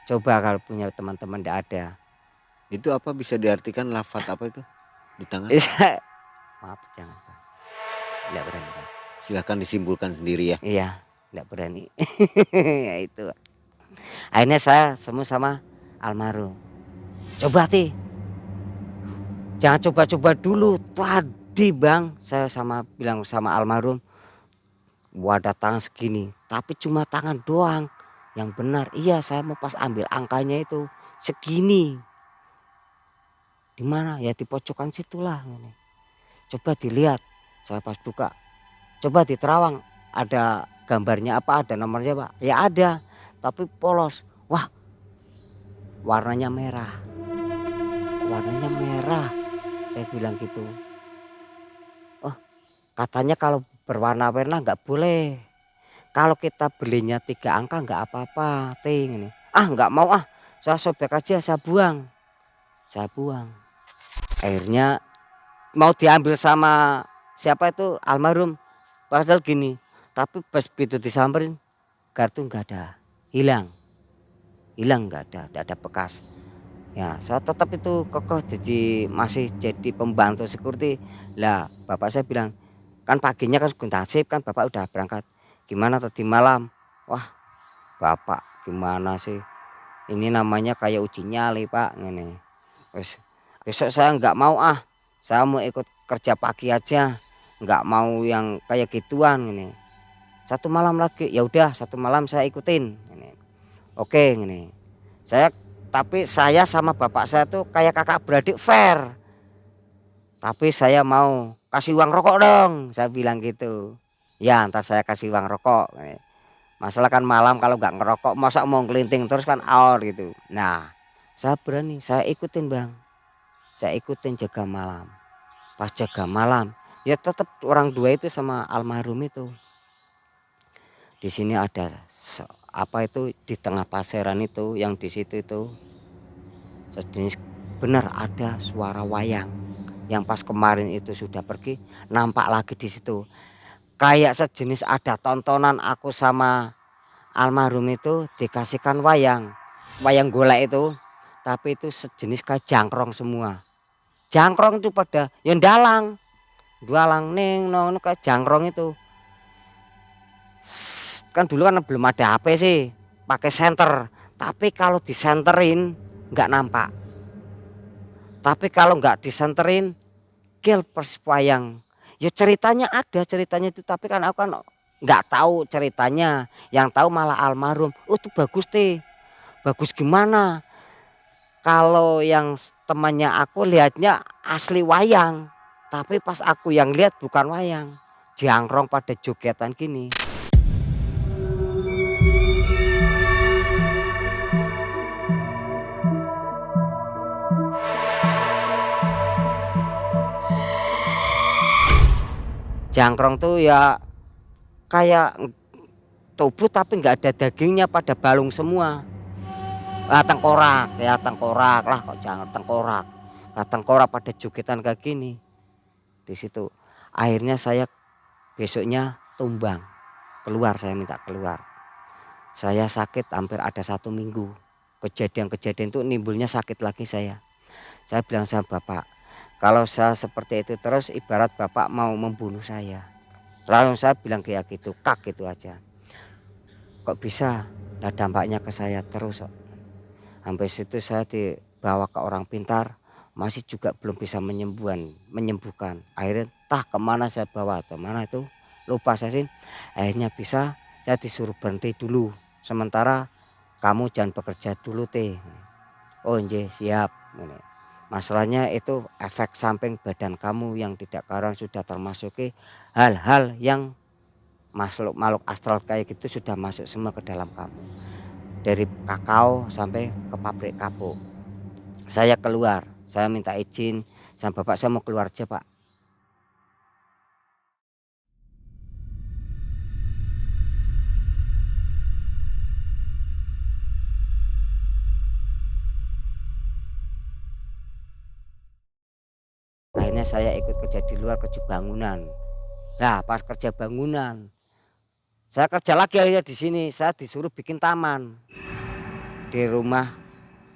S2: Coba kalau punya teman-teman tidak ada.
S1: Itu apa bisa diartikan lafaz apa itu di tangan?
S2: Maaf jangan Pak. Tidak berani Pak.
S1: Silahkan disimpulkan sendiri ya.
S2: Iya, tidak berani. Ya itu. Akhirnya saya sama almarhum. Coba ti. Jangan coba-coba dulu. Tadi Bang, saya bilang sama almarhum. Wadah tangan segini, tapi cuma tangan doang. Yang benar, iya saya mau pas ambil angkanya itu segini. Di mana? Ya di pojokan situlah. Coba dilihat, saya pas buka. Coba di terawang, ada gambarnya apa, ada nomornya Pak? Ya ada, tapi polos. Wah, warnanya merah. Warnanya merah. Saya bilang gitu. Oh, katanya kalau berwarna-warna nggak boleh. Kalau kita belinya 3 angka nggak apa-apa, ting ini. Ah nggak mau ah, saya sobek aja, saya buang. Saya buang. Akhirnya mau diambil sama siapa itu almarhum. Padahal gini, tapi pas begitu disamperin, kartu nggak ada, hilang nggak ada bekas. Ya saya tetap itu kokoh jadi masih jadi pembantu security. Lah bapak saya bilang, kan paginya kan kuntasip kan bapak udah berangkat. Gimana tadi malam? Wah bapak gimana sih? Ini namanya kayak uji nyali Pak. Ini. Besok saya nggak mau ah. Saya mau ikut kerja pagi aja. Nggak mau yang kayak gituan ini. Satu malam lagi, ya udah 1 malam saya ikutin. Ini. Oke ini. Tapi saya sama bapak saya tuh kayak kakak beradik fair. Tapi saya mau kasih uang rokok dong, saya bilang gitu. Ya ntar saya kasih uang rokok. Masalah kan malam kalau nggak ngerokok masa mau ngelinting terus kan aur gitu. Nah saya berani, saya ikutin Bang. Saya ikutin jaga malam. Pas jaga malam ya tetap orang dua itu sama almarhum itu. Di sini ada apa itu di tengah paseran itu yang di situ itu sejenis benar ada suara wayang. Yang pas kemarin itu sudah pergi, nampak lagi di situ. Kayak sejenis ada tontonan aku sama almarhum itu dikasihkan wayang golek itu, tapi itu sejenis kayak jangkrong semua. Jangkrong itu pada yang dalang, dualang neng nong kayak jangkrong itu. Kan dulu kan belum ada HP sih, pakai senter. Tapi kalau disenterin nggak nampak. Tapi kalau nggak disenterin, gel perswayang. Ya ceritanya ada ceritanya itu, tapi kan aku kan nggak tahu ceritanya. Yang tahu malah almarhum. Oh itu bagus teh, bagus gimana? Kalau yang temannya aku lihatnya asli wayang, tapi pas aku yang lihat bukan wayang, jangkrong pada jogetan gini. Jangkrong tuh ya kayak tubuh tapi nggak ada dagingnya, pada balung semua. Tengkorak lah kok jangan tengkorak. Tengkorak pada jogetan kayak gini. Di situ akhirnya saya besoknya tumbang keluar, saya minta keluar. Saya sakit hampir ada 1 minggu. Kejadian-kejadian itu nimbulnya sakit lagi saya. Saya bilang sama bapak, kalau saya seperti itu terus ibarat bapak mau membunuh saya. Lalu saya bilang kayak gitu, kak gitu aja. Kok bisa? Nah dampaknya ke saya terus. Sampai situ saya dibawa ke orang pintar, masih juga belum bisa menyembuhkan. Akhirnya entah kemana saya bawa atau mana itu, lupa saya sih. Akhirnya bisa, saya disuruh berhenti dulu. Sementara kamu jangan bekerja dulu teh. Oh nje siap. Masalahnya itu efek samping badan kamu yang tidak karang sudah termasuki hal-hal yang makhluk astral kayak gitu sudah masuk semua ke dalam kamu. Dari kakao sampai ke pabrik kapuk. Saya keluar, saya minta izin sama bapak, saya mau keluar aja pak. Akhirnya saya ikut kerja di luar, kerja bangunan. Nah pas kerja bangunan, saya kerja lagi akhirnya di sini. Saya disuruh bikin taman di rumah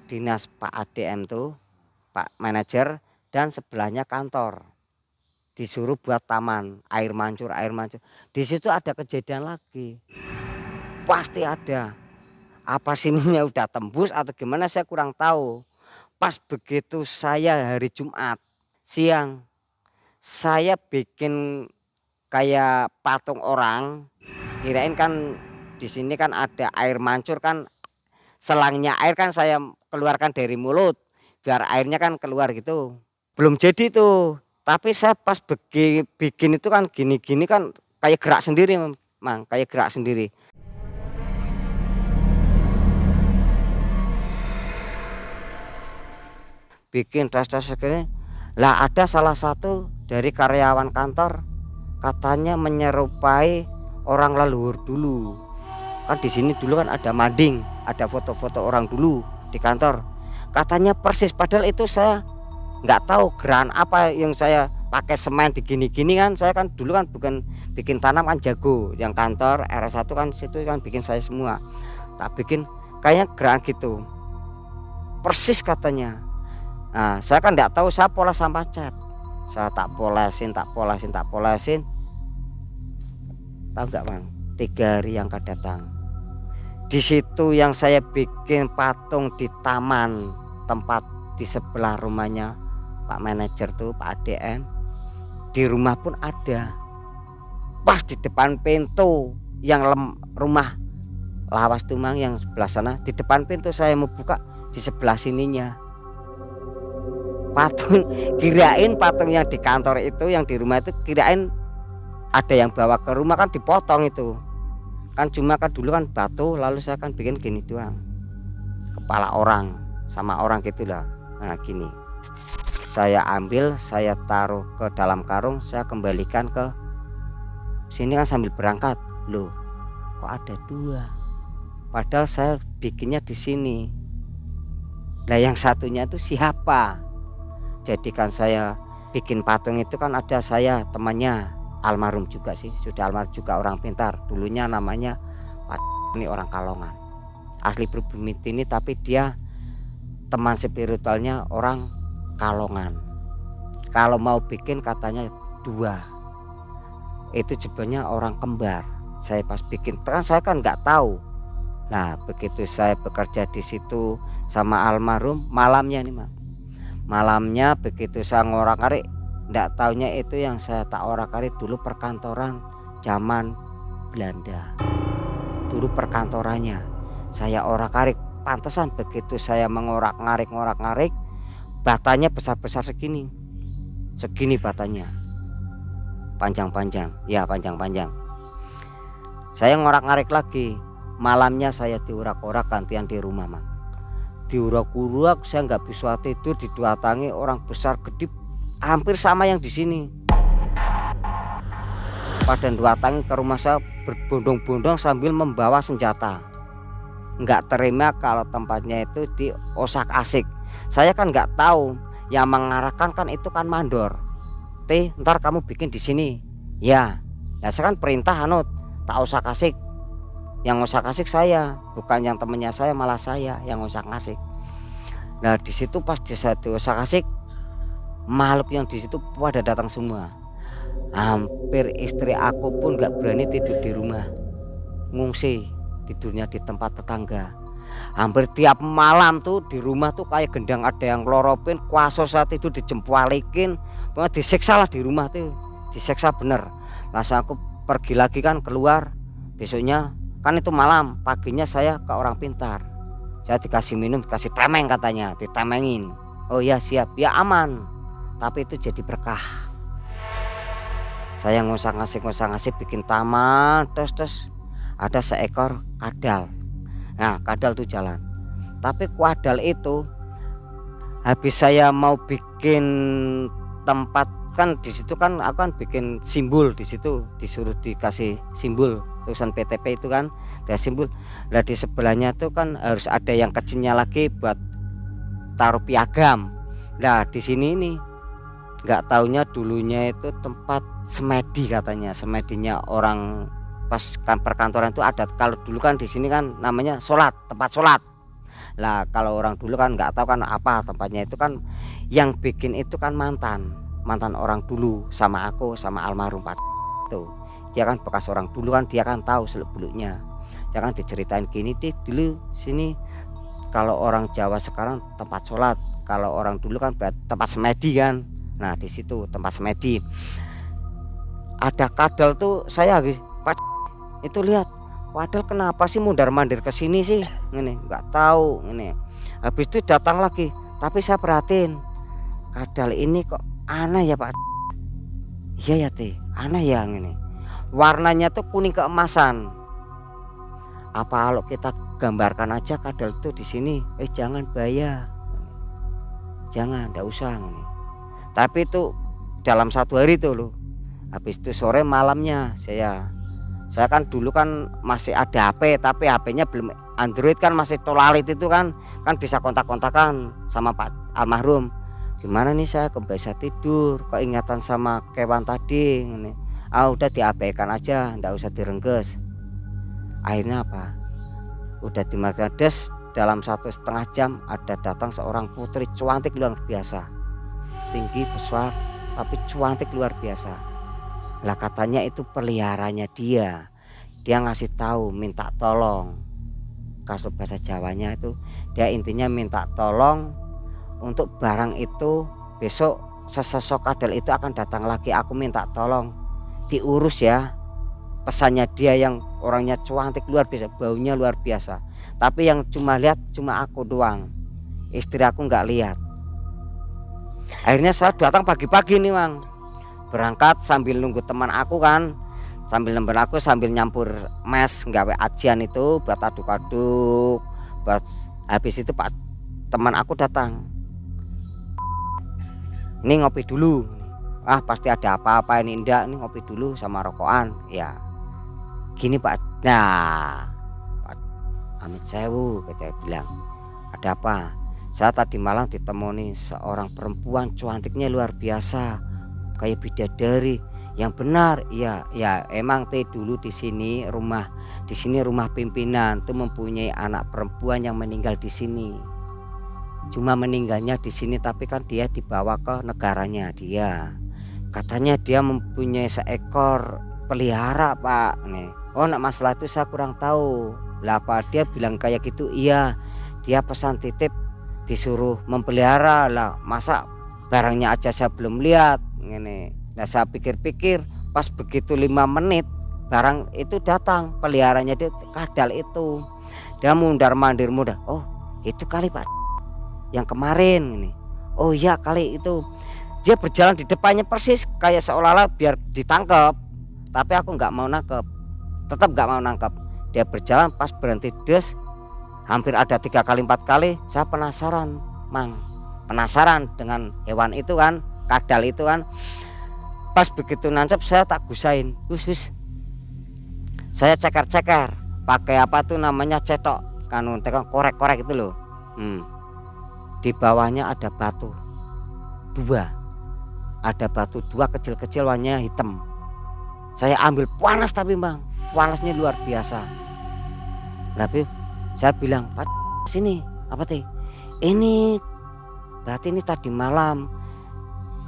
S2: dinas Pak ADM tuh, Pak manajer, dan sebelahnya kantor. Disuruh buat taman, air mancur. Di situ ada kejadian lagi, pasti ada. Apa sininya udah tembus atau gimana saya kurang tahu. Pas begitu saya hari Jumat siang, saya bikin kayak patung orang. Kirain kan di sini kan ada air mancur kan, selangnya air kan saya keluarkan dari mulut biar airnya kan keluar gitu. Belum jadi tuh. Tapi saya pas bikin itu kan gini-gini kan kayak gerak sendiri, Mang, kayak gerak sendiri. Bikin tas-tas segini. Lah ada salah satu dari karyawan kantor katanya menyerupai orang leluhur dulu. Kan di sini dulu kan ada mading, ada foto-foto orang dulu di kantor. Katanya persis, padahal itu saya nggak tahu gerakan apa yang saya pakai semen di gini-gini kan. Saya kan dulu kan bukan bikin tanam kan jago. Yang kantor RS1 kan situ kan bikin saya semua. Tak bikin kayaknya gerakan gitu. Persis katanya. Nah, saya kan nggak tahu, saya poles sampah cat. Saya tak polesin. Tahu nggak Bang? 3 hari yang akan datang. Di situ yang saya bikin patung di taman tempat di sebelah rumahnya Pak manajer tuh, Pak ADM. Di rumah pun ada. Pas di depan pintu yang rumah lawas tuh Mang yang sebelah sana, di depan pintu saya mau buka, di sebelah sininya patung. Kirain patung yang di kantor itu, yang di rumah itu, kirain ada yang bawa ke rumah kan dipotong itu kan, cuma kan dulu kan batu, lalu saya kan bikin gini doang, kepala orang sama orang gitulah. Nah gini saya ambil, saya taruh ke dalam karung, saya kembalikan ke sini kan sambil berangkat. Loh kok ada 2, padahal saya bikinnya di sini. Nah yang satunya itu siapa? Jadi kan saya bikin patung itu kan ada saya temannya almarhum juga sih, sudah almarhum juga, orang pintar. Dulunya namanya Pak, ini orang Kalongan, asli pribumi ini, tapi dia teman spiritualnya orang Kalongan. Kalau mau bikin katanya 2, itu sebenarnya orang kembar. Saya pas bikin kan saya kan nggak tahu. Nah begitu saya bekerja di situ sama almarhum, malamnya nih Mak, malamnya begitu saya ngorak-ngarik, ndak taunya itu yang saya tak orak-arik dulu perkantoran zaman Belanda. Dulu perkantorannya saya orak-arik, pantesan begitu saya mengorak-ngarik batanya besar-besar segini batanya, panjang-panjang, ya panjang-panjang. Saya ngorak-ngarik lagi, malamnya saya diurak-urak gantian di rumah Mang. Diurak-urak saya nggak bisa tidur, didatangi orang besar gede hampir sama yang di sini. Pada datangi ke rumah saya berbondong-bondong sambil membawa senjata. Nggak terima kalau tempatnya itu di osak-asik. Saya kan nggak tahu, yang mengarahkan kan itu kan mandor. Ntar kamu bikin di sini. Ya, nah saya kan perintah tak osak-asik. Yang ngosak-ngasik saya, bukan yang temennya saya, malah saya yang ngosak-ngasik. Nah di situ pas di saat ngosak-ngasik, makhluk yang di situ pada datang semua. Hampir istri aku pun gak berani tidur di rumah, ngungsi tidurnya di tempat tetangga. Hampir tiap malam tuh di rumah tuh kayak gendang ada yang kloropin, kuaso saat itu dijempualikin, pokoknya disiksa lah di rumah tuh, disiksa bener. Langsung aku pergi lagi kan keluar, besoknya kan itu malam, paginya saya ke orang pintar, saya dikasih minum, dikasih temeng katanya, ditemengin. Oh ya siap, ya aman, tapi itu jadi berkah. Saya ngosak-ngasik bikin taman, terus ada seekor kadal. Nah kadal tuh jalan, tapi kadal itu habis saya mau bikin tempat kan di situ kan aku kan bikin simbol di situ, disuruh dikasih simbol tulisan PTP itu kan, ada simbol. Lah di sebelahnya tuh kan harus ada yang kecilnya lagi buat taruh piagam. Nah di sini nih nggak taunya dulunya itu tempat semedi katanya, semedinya orang pas kan perkantoran itu ada. Kalau dulu kan di sini kan namanya sholat, tempat sholat. Lah kalau orang dulu kan nggak tahu kan apa tempatnya itu kan, yang bikin itu kan mantan orang dulu sama aku sama almarhum Pak itu. Dia kan bekas orang dulu kan, dia kan tahu seluk beluknya. Jangan diceritain gini deh, dulu sini kalau orang Jawa sekarang tempat sholat, kalau orang dulu kan tempat semedi kan. Nah di situ tempat semedi ada kadal tuh. Saya Pak itu lihat, kadal kenapa sih mundar mandir ke sini sih, ini nggak tahu ini. Habis itu datang lagi, tapi saya perhatiin kadal ini kok aneh ya Pak. Iya ya teh, aneh ya ini. Warnanya tuh kuning keemasan. Apa kalau kita gambarkan aja kadal tuh di sini? Jangan bahaya, jangan, nggak usah ini. Tapi itu dalam 1 hari tuh loh. Habis itu sore malamnya saya kan dulu kan masih ada HP, tapi HP-nya belum Android kan, masih tolalit itu kan bisa kontak-kontakan sama Pak almarhum. Gimana nih saya kok bisa tidur, kok ingatan sama kewan tadi ini. Udah diabaikan aja, ndak usah direngges. Akhirnya apa? Udah dimakan dalam 1,5 jam ada datang seorang putri cantik luar biasa, tinggi besar tapi cantik luar biasa. Lah katanya itu peliharanya dia ngasih tahu minta tolong. Kalau bahasa Jawanya itu dia intinya minta tolong untuk barang itu, besok sesosok kadal itu akan datang lagi, aku minta tolong diurus ya. Pesannya dia yang orangnya cantik luar biasa, baunya luar biasa, tapi yang cuma lihat cuma aku doang, istri aku nggak lihat. Akhirnya saya datang pagi-pagi nih Mang, berangkat sambil nunggu teman aku kan, sambil nyampur mes nggawe ajian itu buat aduk-aduk buat. Habis itu Pak teman aku datang, ini ngopi dulu. Pasti ada apa-apa ini, ndak, ini ngopi dulu sama rokokan ya. Gini Pak, nah Pak amit sewu, katanya bilang, ada apa? Saya tadi malam ditemani seorang perempuan cantiknya luar biasa, kayak bidadari. Yang benar, ya emang teh dulu di sini rumah pimpinan tuh mempunyai anak perempuan yang meninggal di sini. Cuma meninggalnya di sini, tapi kan dia dibawa ke negaranya dia. Katanya dia mempunyai seekor pelihara Pak nih. Oh nak masalah itu saya kurang tahu. Lah apa dia bilang kayak gitu? Iya, dia pesan titip disuruh memelihara. Lah masa barangnya aja saya belum lihat ini. Nah saya pikir-pikir, pas begitu 5 menit barang itu datang, peliharanya dia kadal itu. Dia mundar mandir mudah. Oh itu kali Pak yang kemarin ini. Oh iya kali itu. Dia berjalan di depannya persis kayak seolah-olah biar ditangkap, tapi aku nggak mau nangkep, tetap nggak mau nangkep. Dia berjalan, pas berhenti hampir ada 3 kali 4 kali. Saya penasaran Mang, penasaran dengan hewan itu kan, kadal itu kan. Pas begitu nancep saya tak gusain, saya ceker-ceker pakai apa tuh namanya cetok kan, korek-korek itu loh. Di bawahnya ada batu 2, kecil-kecil warnanya hitam. Saya ambil, panas tapi Bang, panasnya luar biasa. Tapi saya bilang, Pak sini apa teh? Ini berarti ini tadi malam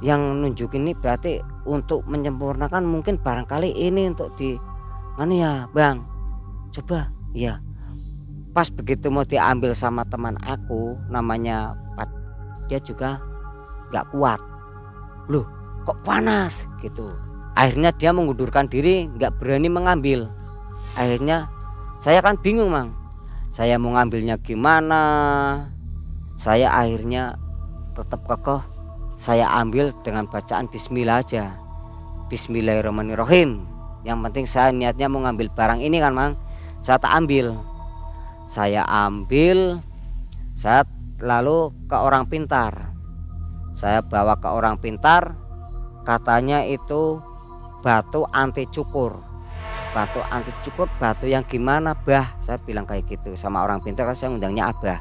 S2: yang nunjukin ini berarti untuk menyempurnakan, mungkin barangkali ini untuk di anu ya bang, coba ya. Pas begitu mau diambil sama teman aku namanya Pak, dia juga nggak kuat, loh kok panas gitu. Akhirnya dia mengundurkan diri, nggak berani mengambil. Akhirnya saya kan bingung mang, saya mau ngambilnya gimana. Saya akhirnya tetap kokoh, saya ambil dengan bacaan bismillah aja, bismillahirrahmanirrahim. Yang penting saya niatnya mau ngambil barang ini kan mang. Saya tak ambil, saya ambil, saya lalu ke orang pintar. Saya bawa ke orang pintar, katanya itu batu anti cukur. Batu anti cukur, batu yang gimana bah? Saya bilang kayak gitu sama orang pintar, kan saya undangnya abah.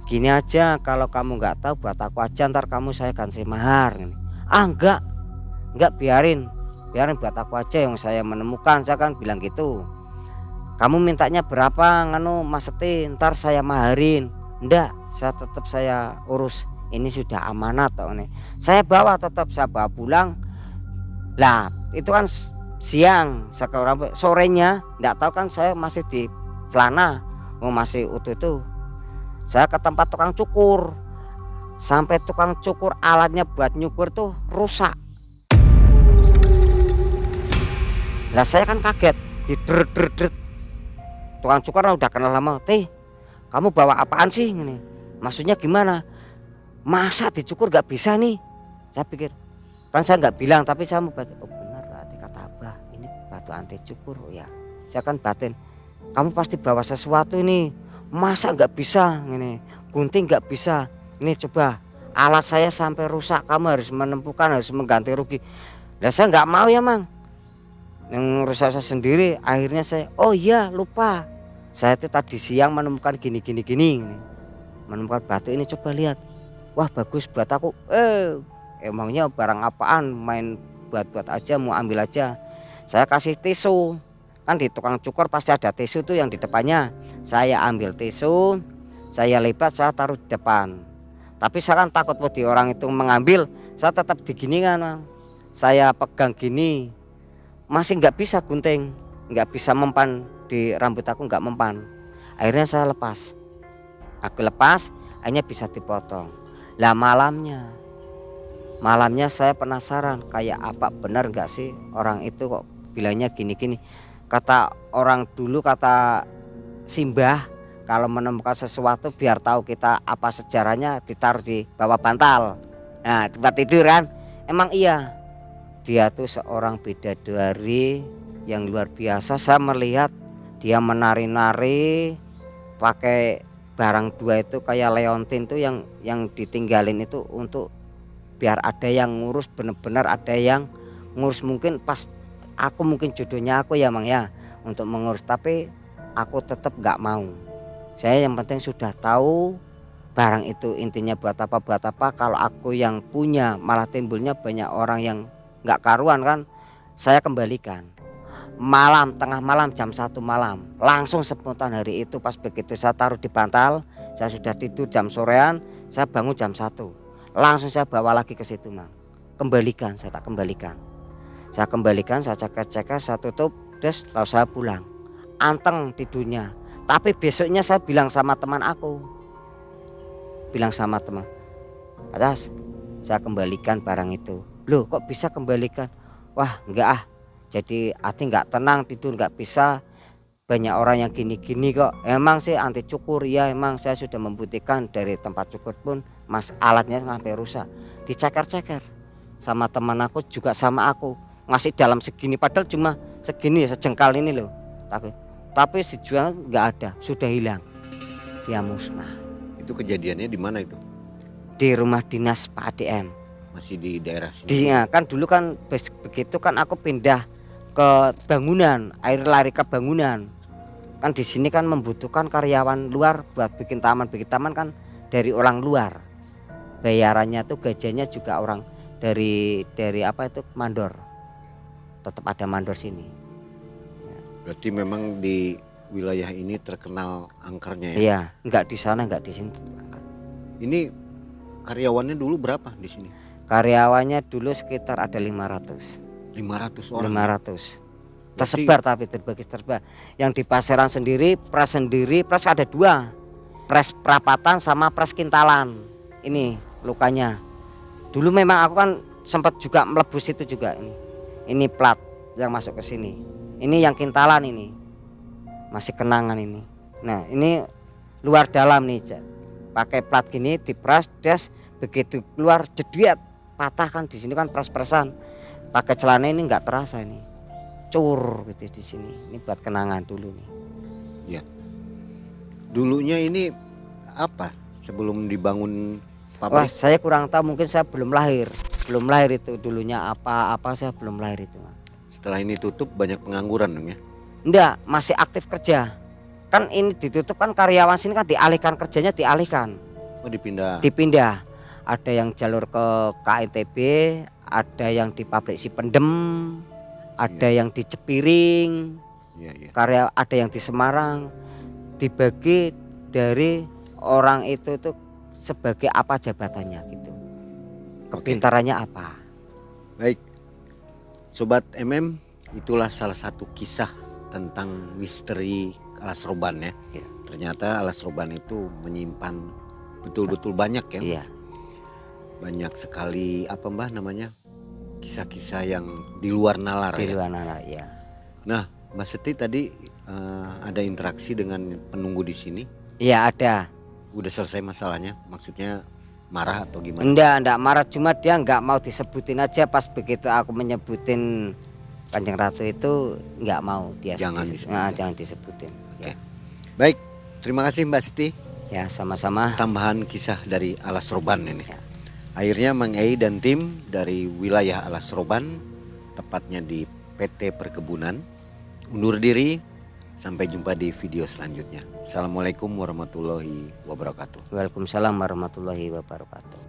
S2: Gini aja, kalau kamu nggak tahu buat aku aja, ntar kamu saya kasih mahar. Ah enggak biarin buat aku aja yang saya menemukan. Saya kan bilang gitu. Kamu mintanya berapa nganu Mas Seti, ntar saya maharin. Enggak, saya tetap saya urus. Ini sudah amanat toh nih. Saya bawa, tetap saya bawa pulang. Lah itu kan siang, sekarang sorenya enggak tahu kan saya masih di celana, mau masih utuh itu. Saya ke tempat tukang cukur, sampai tukang cukur alatnya buat nyukur tuh rusak. Lah saya kan kaget, didret. Tukang cukur udah kenal lama, teh kamu bawa apaan sih ini? Maksudnya gimana? Masa dicukur gak bisa nih? Saya pikir, kan saya nggak bilang, tapi saya mau batin, oh benar berarti kata abah, ini batu anti cukur. Oh ya, saya kan batin, kamu pasti bawa sesuatu ini. Masa nggak bisa ini, gunting nggak bisa, ini coba alat saya sampai rusak, kamu harus menemukan, harus mengganti rugi. Nah saya nggak mau ya mang, yang rusak saya sendiri. Akhirnya saya, oh iya lupa, saya itu tadi siang menemukan gini, menemukan batu ini, coba lihat, wah bagus buat aku. Emangnya barang apaan, main buat aja, mau ambil aja. Saya kasih tisu, kan di tukang cukur pasti ada tisu tuh yang di depannya. Saya ambil tisu, saya lipat, saya taruh di depan. Tapi saya kan takut di orang itu mengambil, saya tetap diginikan. Saya pegang gini, masih nggak bisa gunting, nggak bisa mempan di rambut aku, nggak mempan. Akhirnya saya lepas, aku lepas, akhirnya bisa dipotong. Lah malamnya saya penasaran, kayak apa benar nggak sih orang itu kok bilangnya gini. Kata orang dulu, kata Simbah, kalau menemukan sesuatu biar tahu kita apa sejarahnya, ditaruh di bawah bantal. Nah tempat tidur kan. Emang iya, dia tuh seorang bidadari yang luar biasa. Saya melihat dia menari-nari pakai barang dua itu kayak leontin tuh yang ditinggalin itu untuk biar ada yang ngurus, bener-bener ada yang ngurus. Mungkin pas aku, mungkin jodohnya aku ya mang ya untuk mengurus, tapi aku tetap nggak mau. Saya yang penting sudah tahu barang itu intinya buat apa. Kalau aku yang punya malah timbulnya banyak orang yang nggak karuan kan, saya kembalikan. Malam, tengah malam, jam 1 malam, langsung spontan hari itu. Pas begitu saya taruh di bantal, saya sudah tidur jam sorean, saya bangun jam 1, langsung saya bawa lagi ke situ mang. Kembalikan, saya tak kembalikan. Saya kembalikan, saya cek, saya tutup, terus lalu saya pulang. Anteng tidurnya. Tapi besoknya saya bilang sama teman aku, atas saya kembalikan barang itu. Loh kok bisa kembalikan? Wah enggak ah, jadi hati enggak tenang, tidur enggak bisa. Banyak orang yang gini-gini kok. Emang sih anti cukur ya, emang saya sudah membuktikan dari tempat cukur pun mas alatnya sampai rusak, diceker-ceker sama teman aku juga sama aku, ngasih dalam segini padahal cuma segini sejengkal ini loh. Tapi si jual nggak ada, sudah hilang, dia musnah.
S1: Itu kejadiannya di mana itu?
S2: Di rumah dinas Pak ADM.
S1: Masih di daerah sini?
S2: Dia kan dulu kan begitu kan aku pindah ke bangunan, air lari ke bangunan. Kan di sini kan membutuhkan karyawan luar buat bikin taman kan dari orang luar. Bayarannya tuh gajinya juga orang dari apa itu mandor. Tetap ada mandor sini.
S1: Berarti memang di wilayah ini terkenal angkernya ya.
S2: Iya, nggak di sana nggak di sini.
S1: Ini karyawannya dulu berapa di sini?
S2: Karyawannya dulu sekitar ada 500.
S1: 500 orang.
S2: 500. Tersebar tapi terbagi tersebar. Yang di Paseran sendiri, pres ada 2. Pres perapatan sama pres kintalan. Ini lukanya. Dulu memang aku kan sempat juga melebus itu juga ini. Ini plat yang masuk ke sini. Ini yang kintalan ini. Masih kenangan ini. Nah, ini luar dalam nih, Cak. Pakai plat gini dipres, des begitu keluar jediat patah kan di sini kan pres-presan. Pakai celana ini nggak terasa ini. Cur gitu di sini. Ini buat kenangan dulu nih.
S1: Ya. Dulunya ini apa? Sebelum dibangun
S2: Wah,
S1: pabrik?
S2: saya kurang tahu, mungkin saya belum lahir. Belum lahir itu dulunya apa saya belum lahir itu.
S1: Setelah ini tutup banyak pengangguran dong ya.
S2: Enggak, masih aktif kerja. Kan ini ditutup kan karyawan sini kan dialihkan kerjanya dialihkan.
S1: Oh, dipindah.
S2: Dipindah. Ada yang jalur ke KNTB, ada yang di pabrik si Pendem, ada yang di Cepiring,
S1: Iya, iya.
S2: ada yang di Semarang. Dibagi dari orang itu tuh sebagai apa jabatannya gitu. Kepintarannya apa?
S1: Baik. Sobat MM, itulah salah satu kisah tentang misteri Alas Roban ya.
S2: Ya.
S1: Ternyata Alas Roban itu menyimpan betul-betul banyak ya.
S2: Iya.
S1: Banyak sekali apa Mbah namanya? Kisah-kisah yang di luar nalar
S2: Di
S1: ya.
S2: luar nalar, ya.
S1: Nah, Mbak Seti tadi ada interaksi dengan penunggu di sini.
S2: Iya ada.
S1: Udah selesai masalahnya? Maksudnya marah atau gimana?
S2: Enggak marah, cuma dia enggak mau disebutin aja. Pas begitu aku menyebutin Kanjeng Ratu itu enggak mau dia
S1: Jangan
S2: disebut.
S1: disebutin.
S2: Jangan disebutin.
S1: Oke. Baik, terima kasih Mbak Siti.
S2: Ya sama-sama.
S1: Tambahan kisah dari Alas Roban ini.
S2: Ya.
S1: Akhirnya Mang Ei dan tim dari wilayah Alas Roban, tepatnya di PT Perkebunan, undur diri. Sampai jumpa di video selanjutnya. Assalamualaikum warahmatullahi wabarakatuh.
S2: Waalaikumsalam warahmatullahi wabarakatuh.